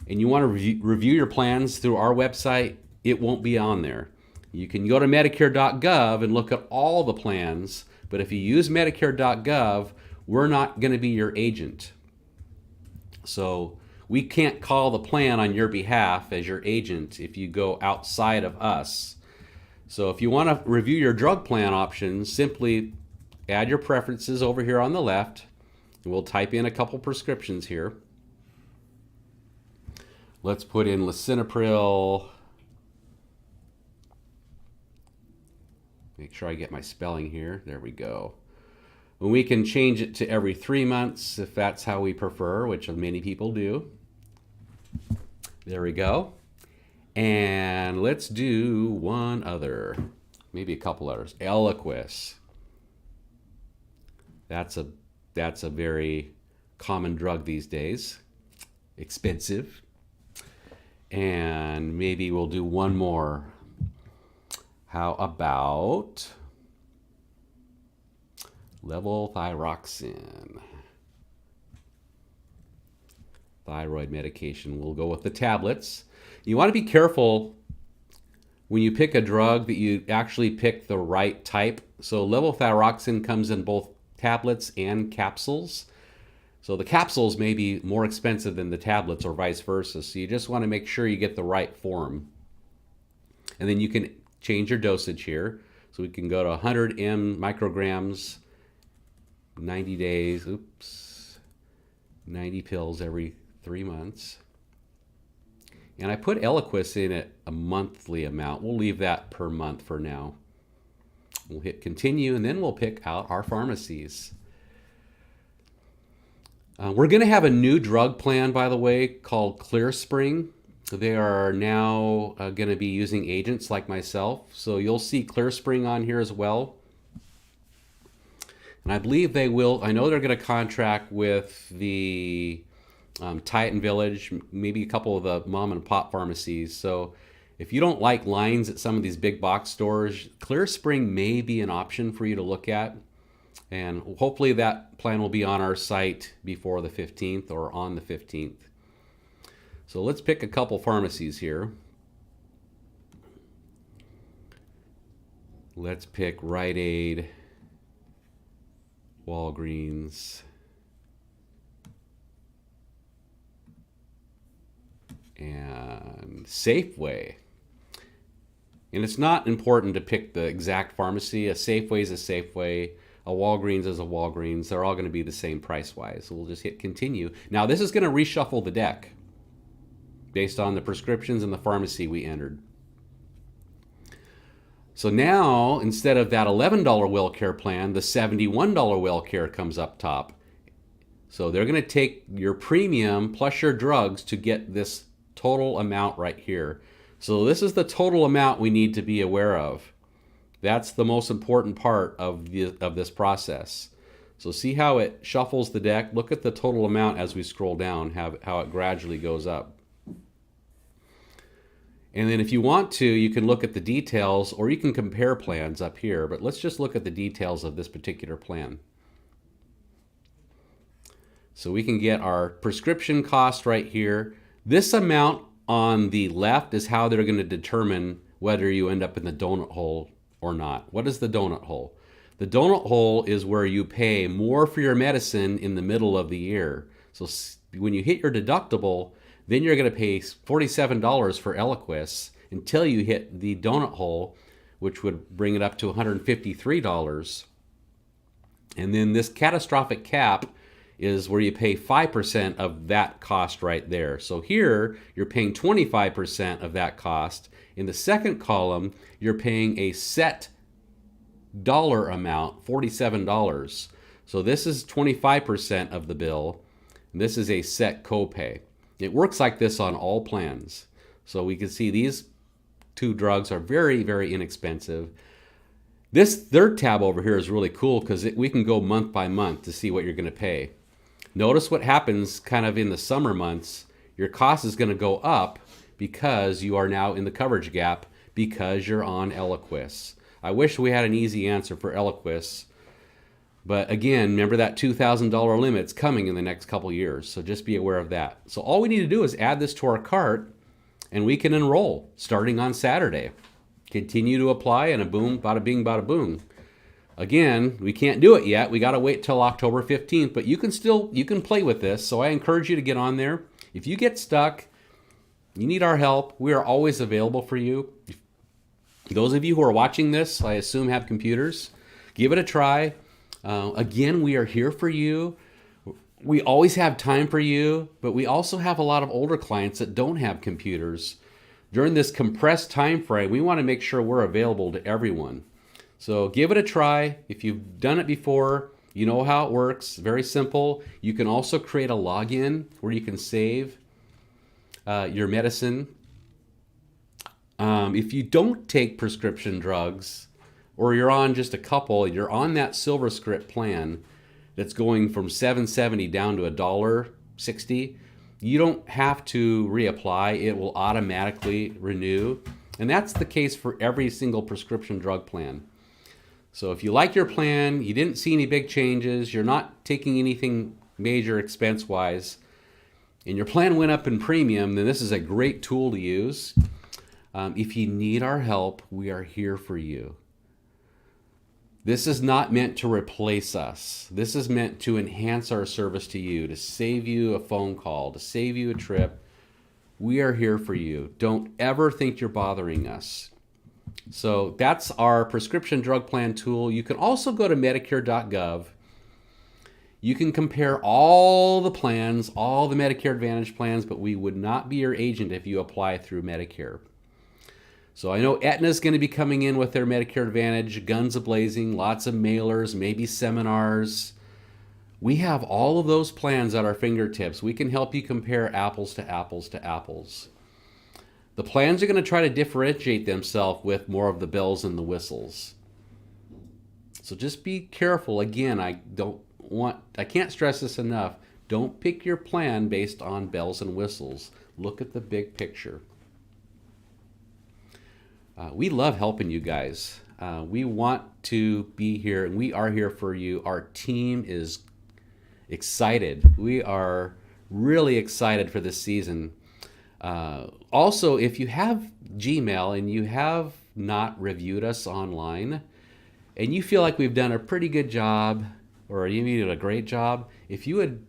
and you want to review your plans through our website, it won't be on there. You can go to Medicare.gov and look at all the plans, but if you use Medicare.gov, we're not going to be your agent. So we can't call the plan on your behalf as your agent if you go outside of us. So if you want to review your drug plan options, simply add your preferences over here on the left, and we'll type in a couple prescriptions here. Let's put in lisinopril. Make sure I get my spelling here. There we go. And we can change it to every 3 months if that's how we prefer, which many people do. There we go. And let's do one other, maybe a couple others. Eliquis. That's a very common drug these days. Expensive. And maybe we'll do one more. How about levothyroxine? Thyroid medication. We'll go with the tablets. You want to be careful when you pick a drug that you actually pick the right type. So levothyroxine comes in both tablets and capsules. So the capsules may be more expensive than the tablets or vice versa. So you just want to make sure you get the right form. And then you can change your dosage here. So we can go to 100 micrograms, 90 days, 90 pills every 3 months. And I put Eliquis in at a monthly amount. We'll leave that per month for now. We'll hit continue, and then we'll pick out our pharmacies. We're going to have a new drug plan, by the way, called ClearSpring. They are now going to be using agents like myself. So you'll see ClearSpring on here as well. And I believe they will, I know they're going to contract with the Titan Village, maybe a couple of the mom and pop pharmacies. So if you don't like lines at some of these big box stores, ClearSpring may be an option for you to look at. And hopefully that plan will be on our site before the 15th or on the 15th. So let's pick a couple pharmacies here. Let's pick Rite Aid, Walgreens, and Safeway. And it's not important to pick the exact pharmacy. A Safeway is a Safeway. A Walgreens is a Walgreens. They're all going to be the same price-wise. So we'll just hit continue. Now this is going to reshuffle the deck based on the prescriptions and the pharmacy we entered. So now, instead of that $11 WellCare plan, the $71 WellCare comes up top. So they're going to take your premium plus your drugs to get this total amount right here. So this is the total amount we need to be aware of. That's the most important part of this process. So see how it shuffles the deck? Look at the total amount as we scroll down, how it gradually goes up. And then if you want to, you can look at the details, or you can compare plans up here, but let's just look at the details of this particular plan. So we can get our prescription cost right here. This amount on the left is how they're going to determine whether you end up in the donut hole or not. What is the donut hole? The donut hole is where you pay more for your medicine in the middle of the year. So when you hit your deductible, then you're going to pay $47 for Eliquis until you hit the donut hole, which would bring it up to $153. And then this catastrophic cap is where you pay 5% of that cost right there. So here, you're paying 25% of that cost. In the second column, you're paying a set dollar amount, $47. So this is 25% of the bill. And this is a set copay. It works like this on all plans. So we can see these two drugs are very, very inexpensive. This third tab over here is really cool because we can go month by month to see what you're going to pay. Notice what happens kind of in the summer months. Your cost is going to go up because you are now in the coverage gap because you're on Eliquis. I wish we had an easy answer for Eliquis. But again, remember that $2,000 limit's coming in the next couple years. So just be aware of that. So all we need to do is add this to our cart and we can enroll starting on Saturday. Continue to apply and a boom, bada bing, bada boom. Again, we can't do it yet. We got to wait till October 15th, but you can play with this. So I encourage you to get on there. If you get stuck, you need our help. We are always available for you. Those of you who are watching this, I assume have computers. Give it a try. Again, we are here for you. We always have time for you, but we also have a lot of older clients that don't have computers. During this compressed time frame, we want to make sure we're available to everyone. So give it a try. If you've done it before, you know how it works. Very simple. You can also create a login where you can save your medicine. If you don't take prescription drugs, or you're on just a couple, you're on that Silver Script plan that's going from $7.70 down to $1.60, you don't have to reapply. It will automatically renew. And that's the case for every single prescription drug plan. So if you like your plan, you didn't see any big changes, you're not taking anything major expense-wise, and your plan went up in premium, then this is a great tool to use. If you need our help, we are here for you. This is not meant to replace us. This is meant to enhance our service to you, to save you a phone call, to save you a trip. We are here for you. Don't ever think you're bothering us. So that's our prescription drug plan tool. You can also go to Medicare.gov. You can compare all the plans, all the Medicare Advantage plans, but we would not be your agent if you apply through Medicare. So I know Aetna's going to be coming in with their Medicare Advantage, guns a-blazing, lots of mailers, maybe seminars. We have all of those plans at our fingertips. We can help you compare apples to apples to apples. The plans are going to try to differentiate themselves with more of the bells and the whistles. So just be careful. Again, I can't stress this enough. Don't pick your plan based on bells and whistles. Look at the big picture. We love helping you guys. We want to be here, and we are here for you. Our team is excited. We are really excited for this season. Also, if you have Gmail and you have not reviewed us online, and you feel like we've done a pretty good job, or you did a great job, if you would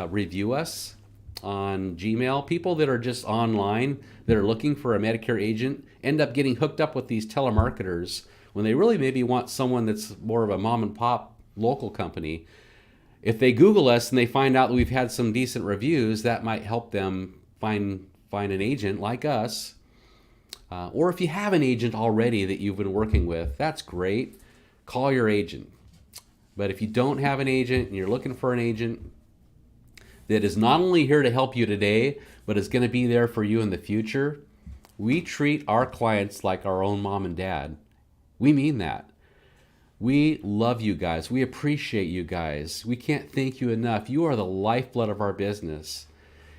review us on Gmail, people that are just online that are looking for a Medicare agent end up getting hooked up with these telemarketers when they really maybe want someone that's more of a mom and pop local company. If they Google us and they find out that we've had some decent reviews, that might help them find an agent like us. Or if you have an agent already that you've been working with, that's great. Call your agent. But if you don't have an agent and you're looking for an agent that is not only here to help you today, but is going to be there for you in the future, we treat our clients like our own mom and dad. We mean that. We love you guys. We appreciate you guys. We can't thank you enough. You are the lifeblood of our business.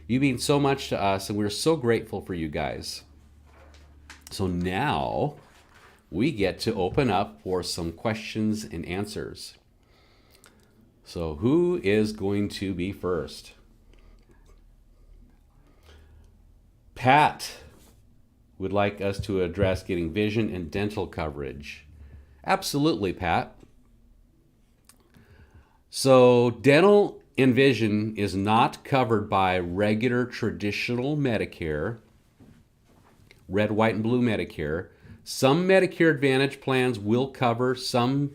You mean so much to us, and we're so grateful for you guys. So now we get to open up for some questions and answers. So who is going to be first? Pat would like us to address getting vision and dental coverage. Absolutely, Pat. So dental and vision is not covered by regular traditional Medicare, red, white, and blue Medicare. Some Medicare Advantage plans will cover some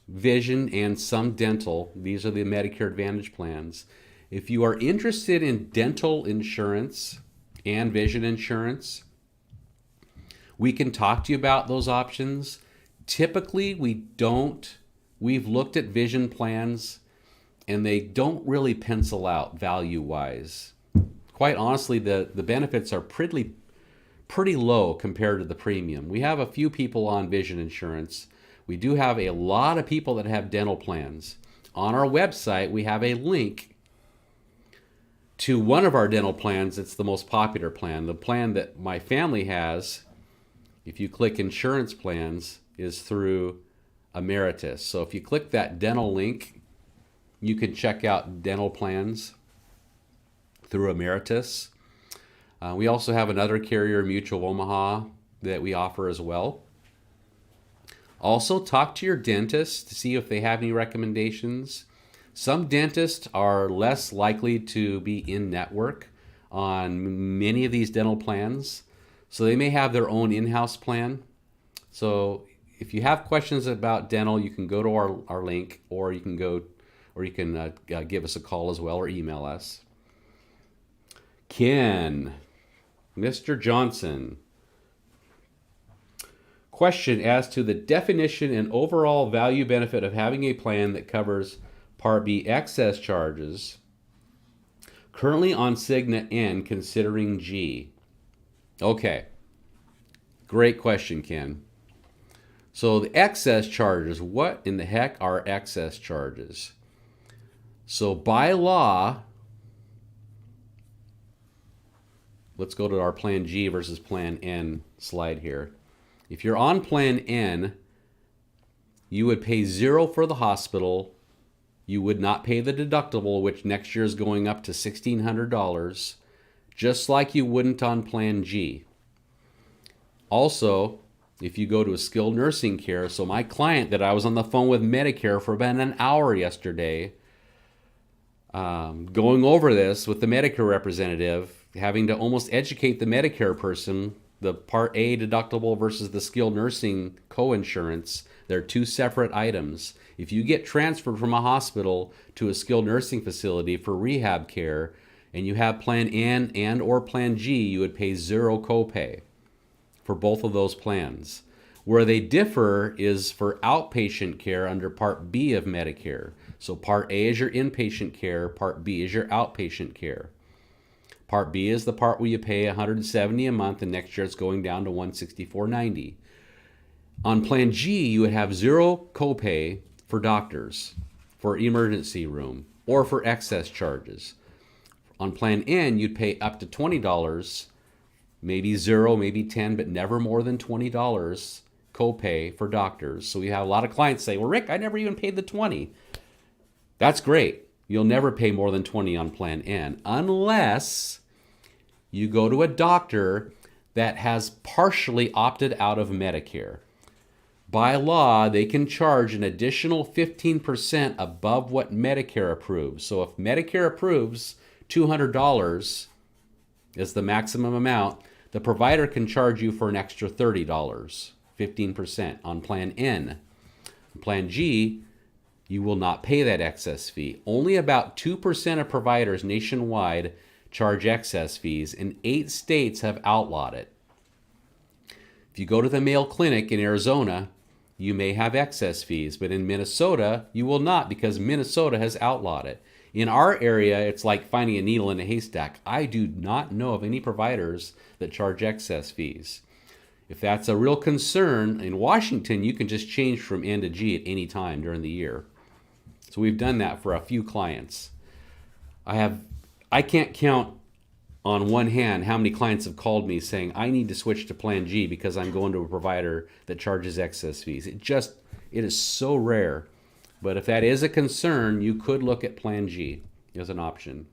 vision and some dental. These are the Medicare Advantage plans. If you are interested in dental insurance and vision insurance, we can talk to you about those options. Typically, we've looked at vision plans and they don't really pencil out value-wise. Quite honestly, the benefits are pretty low compared to the premium. We have a few people on vision insurance. We do have a lot of people that have dental plans. On our website, we have a link to one of our dental plans. It's the most popular plan. The plan that my family has, if you click insurance plans, is through Emeritus. So if you click that dental link, you can check out dental plans through Emeritus. We also have another carrier, Mutual Omaha, that we offer as well. Also, talk to your dentist to see if they have any recommendations. Some dentists are less likely to be in network on many of these dental plans, so they may have their own in-house plan. So if you have questions about dental, you can go to our link, or you can give us a call as well, or email us. Ken, Mr. Johnson. Question as to the definition and overall value benefit of having a plan that covers Part B excess charges currently on Cigna N considering G. Okay, great question, Ken. So the excess charges, what in the heck are excess charges? So by law, let's go to our Plan G versus Plan N slide here. If you're on Plan N, you would pay $0 for the hospital. You would not pay the deductible, which next year is going up to $1,600, just like you wouldn't on Plan G. Also, if you go to a skilled nursing care. So my client that I was on the phone with Medicare for about an hour yesterday, going over this with the Medicare representative, having to almost educate the Medicare person, the Part A deductible versus the skilled nursing co-insurance. They're two separate items. If you get transferred from a hospital to a skilled nursing facility for rehab care and you have Plan N and or Plan G, you would pay zero copay for both of those plans. Where they differ is for outpatient care under Part B of Medicare. So Part A is your inpatient care, Part B is your outpatient care. Part B is the part where you pay $170 a month, and next year it's going down to $164.90. On Plan G, you would have zero copay for doctors, for emergency room, or for excess charges. On Plan N, you'd pay up to $20, maybe zero, maybe 10, but never more than $20 copay for doctors. So we have a lot of clients say, well, Rick, I never even paid the $20. That's great. You'll never pay more than $20 on Plan N unless you go to a doctor that has partially opted out of Medicare. By law, they can charge an additional 15% above what Medicare approves. So if Medicare approves $200 is the maximum amount, the provider can charge you for an extra $30, 15% on Plan N. Plan G, you will not pay that excess fee. Only about 2% of providers nationwide charge excess fees, and 8 states have outlawed it. If you go to the Mayo Clinic in Arizona, you may have excess fees, but in Minnesota, you will not because Minnesota has outlawed it. In our area, it's like finding a needle in a haystack. I do not know of any providers that charge excess fees. If that's a real concern, in Washington, you can just change from N to G at any time during the year. So we've done that for a few clients. I can't count on one hand how many clients have called me saying, I need to switch to Plan G because I'm going to a provider that charges excess fees. It is so rare. But if that is a concern, you could look at Plan G as an option.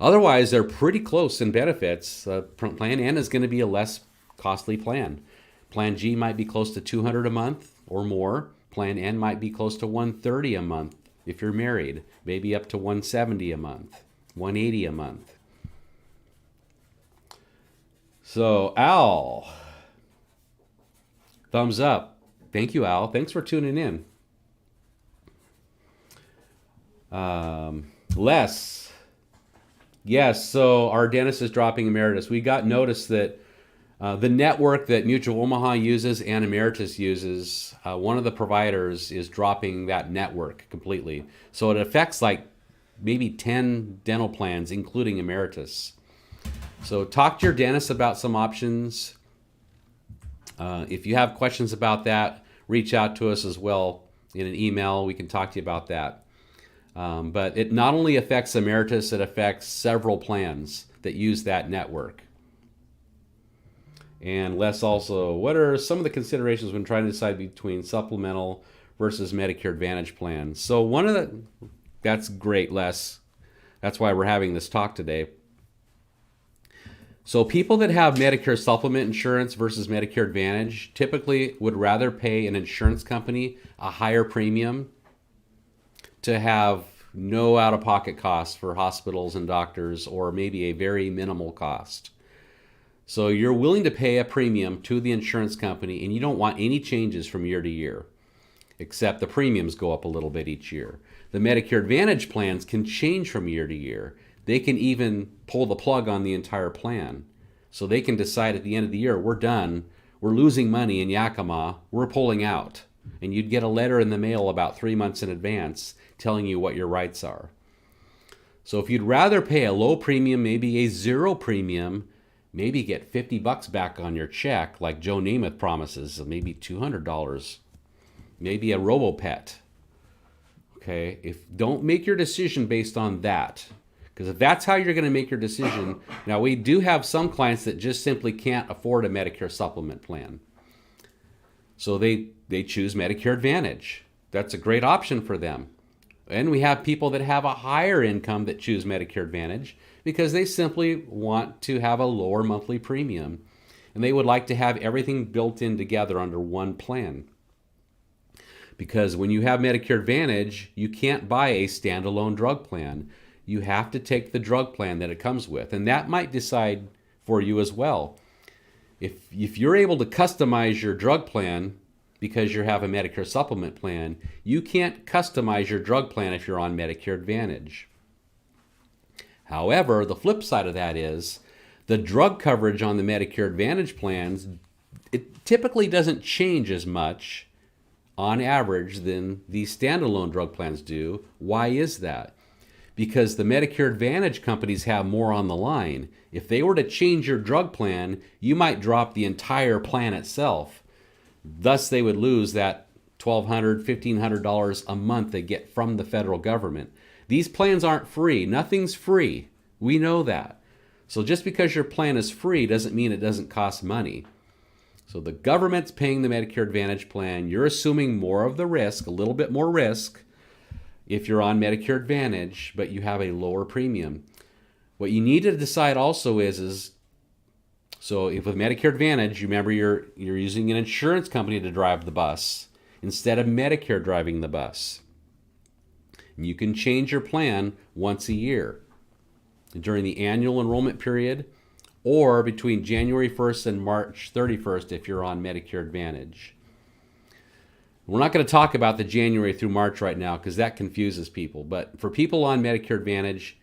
Otherwise, they're pretty close in benefits. Plan N is going to be a less costly plan. Plan G might be close to $200 a month or more. Plan N might be close to $130 a month if you're married, maybe up to $170 a month, $180 a month. So, Al, thumbs up. Thank you, Al. Thanks for tuning in. Les, yes, so our dentist is dropping Emeritus. We got notice that the network that Mutual Omaha uses and Emeritus uses, one of the providers is dropping that network completely. So it affects like maybe 10 dental plans, including Emeritus. So talk to your dentist about some options. If you have questions about that, reach out to us as well in an email. We can talk to you about that. But it not only affects Emeritus, it affects several plans that use that network. And Les also, what are some of the considerations when trying to decide between supplemental versus Medicare Advantage plans? So that's great, Les. That's why we're having this talk today. So people that have Medicare supplement insurance versus Medicare Advantage typically would rather pay an insurance company a higher premium to have no out-of-pocket costs for hospitals and doctors, or maybe a very minimal cost. So you're willing to pay a premium to the insurance company, and you don't want any changes from year to year, except the premiums go up a little bit each year. The Medicare Advantage plans can change from year to year. They can even pull the plug on the entire plan. So they can decide at the end of the year, we're done, we're losing money in Yakima, we're pulling out. And you'd get a letter in the mail about 3 months in advance telling you what your rights are. So if you'd rather pay a low premium, maybe a zero premium, maybe get $50 back on your check, like Joe Namath promises, maybe $200, maybe a RoboPet. Okay, don't make your decision based on that, because if that's how you're going to make your decision, now we do have some clients that just simply can't afford a Medicare supplement plan, so they choose Medicare Advantage. That's a great option for them. And we have people that have a higher income that choose Medicare Advantage because they simply want to have a lower monthly premium. and they would like to have everything built in together under one plan. Because when you have Medicare Advantage, you can't buy a standalone drug plan. You have to take the drug plan that it comes with, and that might decide for you as well. If you're able to customize your drug plan because you have a Medicare supplement plan, you can't customize your drug plan if you're on Medicare Advantage. However, the flip side of that is the drug coverage on the Medicare Advantage plans, it typically doesn't change as much on average than these standalone drug plans do. Why is that? Because the Medicare Advantage companies have more on the line. If they were to change your drug plan, you might drop the entire plan itself. Thus, they would lose that $1,200, $1,500 a month they get from the federal government. These plans aren't free. Nothing's free. We know that. So just because your plan is free doesn't mean it doesn't cost money. So the government's paying the Medicare Advantage plan. You're assuming more of the risk, a little bit more risk, if you're on Medicare Advantage, but you have a lower premium. What you need to decide also is so if with Medicare Advantage, you remember you're using an insurance company to drive the bus instead of Medicare driving the bus. You can change your plan once a year during the annual enrollment period or between January 1st and March 31st if you're on Medicare Advantage. We're not going to talk about the January through March right now because that confuses people. But for people on Medicare Advantage,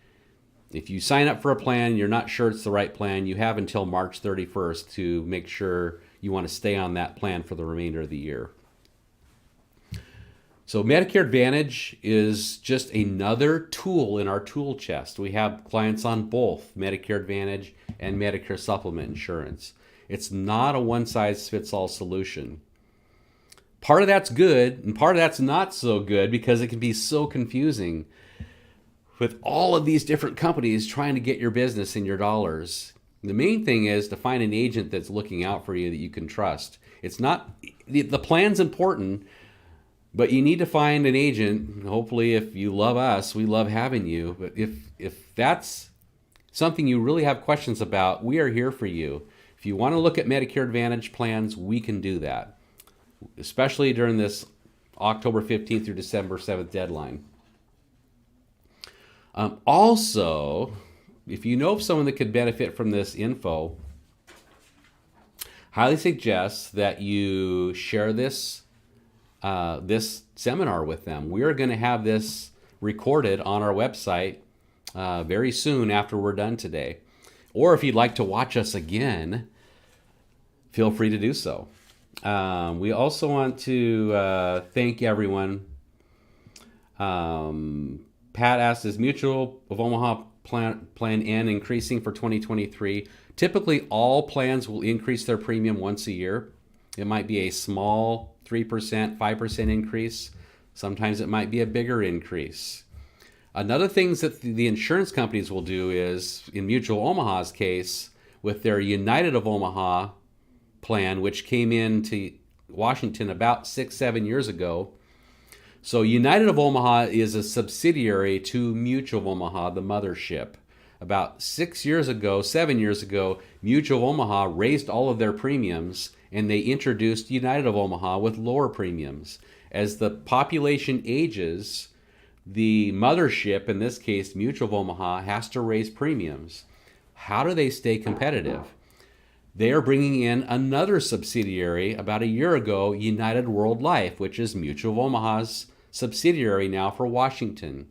if you sign up for a plan, you're not sure it's the right plan, you have until March 31st to make sure you want to stay on that plan for the remainder of the year. So Medicare Advantage is just another tool in our tool chest. We have clients on both Medicare Advantage and Medicare Supplement insurance. It's not a one-size-fits-all solution. Part of that's good, and part of that's not so good because it can be so confusing with all of these different companies trying to get your business and your dollars. The main thing is to find an agent that's looking out for you that you can trust. It's not, the plan's important, but you need to find an agent. Hopefully, if you love us, we love having you. But if that's something you really have questions about, we are here for you. If you want to look at Medicare Advantage plans, we can do that, especially during this October 15th through December 7th deadline. Also, if you know of someone that could benefit from this info, highly suggest that you share this seminar with them. We are going to have this recorded on our website very soon after we're done today. Or if you'd like to watch us again, feel free to do so. We also want to thank everyone. Pat asked, is Mutual of Omaha plan N increasing for 2023? Typically, all plans will increase their premium once a year. It might be a small 3%, 5% increase. Sometimes it might be a bigger increase. Another thing that the insurance companies will do is, in Mutual Omaha's case, with their United of Omaha plan, which came into Washington about 6-7 years ago. So United of Omaha is a subsidiary to Mutual of Omaha, the mothership. About 7 years ago, Mutual of Omaha raised all of their premiums and they introduced United of Omaha with lower premiums. As the population ages, the mothership, in this case Mutual of Omaha, has to raise premiums. How do they stay competitive? They are bringing in another subsidiary about a year ago, United World Life, which is Mutual of Omaha's subsidiary now for Washington.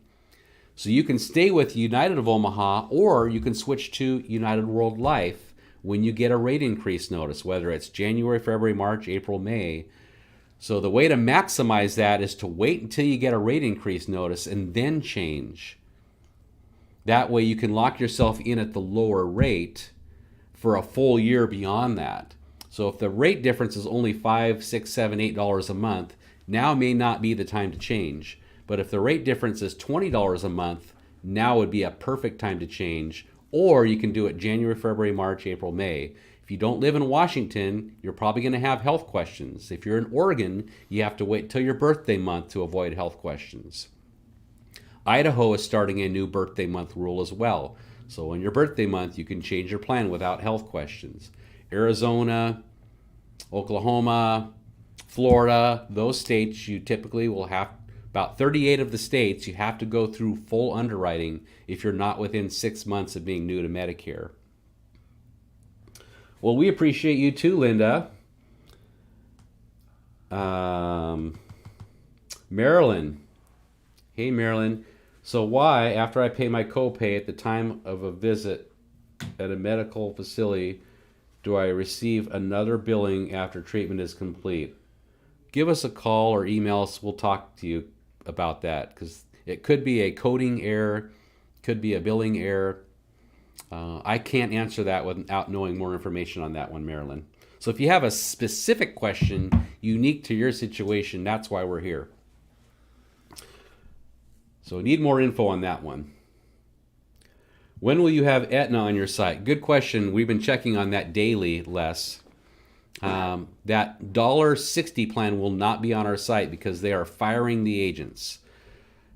So you can stay with United of Omaha, or you can switch to United World Life when you get a rate increase notice, whether it's January, February, March, April, May. So the way to maximize that is to wait until you get a rate increase notice and then change. That way you can lock yourself in at the lower rate for a full year beyond that. So if the rate difference is only $5, $6, $7, $8 a month, now may not be the time to change. But if the rate difference is $20 a month, now would be a perfect time to change. Or you can do it January, February, March, April, May. If you don't live in Washington, you're probably going to have health questions. If you're in Oregon, you have to wait till your birthday month to avoid health questions. Idaho is starting a new birthday month rule as well. So in your birthday month, you can change your plan without health questions. Arizona, Oklahoma, Florida, those states you typically will have, about 38 of the states, you have to go through full underwriting if you're not within 6 months of being new to Medicare. Well, we appreciate you too, Linda. Marilyn. Hey, Marilyn. So why, after I pay my copay at the time of a visit at a medical facility, do I receive another billing after treatment is complete? Give us a call or email us. We'll talk to you about that, because it could be a coding error, could be a billing error. I can't answer that without knowing more information on that one, Marilyn. So if you have a specific question unique to your situation, that's why we're here. So we need more info on that one. When will you have Aetna on your site? Good question. We've been checking on that daily, Les. That $1.60 plan will not be on our site because they are firing the agents.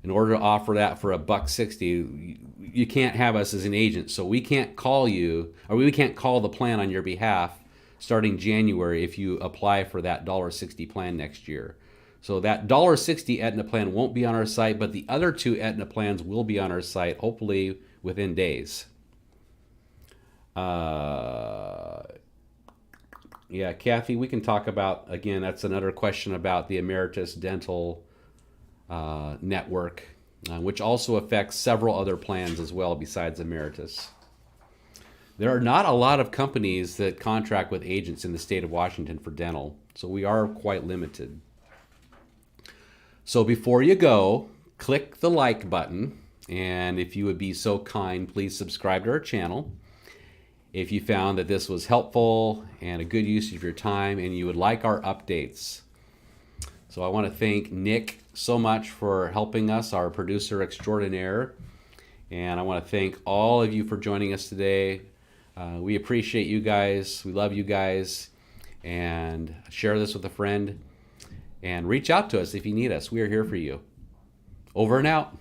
In order to offer that for $1.60, you can't have us as an agent. So we can't call you, or we can't call the plan on your behalf starting January if you apply for that $1.60 plan next year. So that $1.60 Aetna plan won't be on our site, but the other two Aetna plans will be on our site, hopefully within days. Yeah, Kathy, we can talk about, again, that's another question about the Emeritus Dental network, which also affects several other plans as well besides Emeritus. There are not a lot of companies that contract with agents in the state of Washington for dental, so we are quite limited. So before you go, click the like button, and if you would be so kind, please subscribe to our channel. If you found that this was helpful and a good use of your time and you would like our updates. So I want to thank Nick so much for helping us, our producer extraordinaire. And I want to thank all of you for joining us today. We appreciate you guys. We love you guys. And share this with a friend. And reach out to us if you need us. We are here for you. Over and out.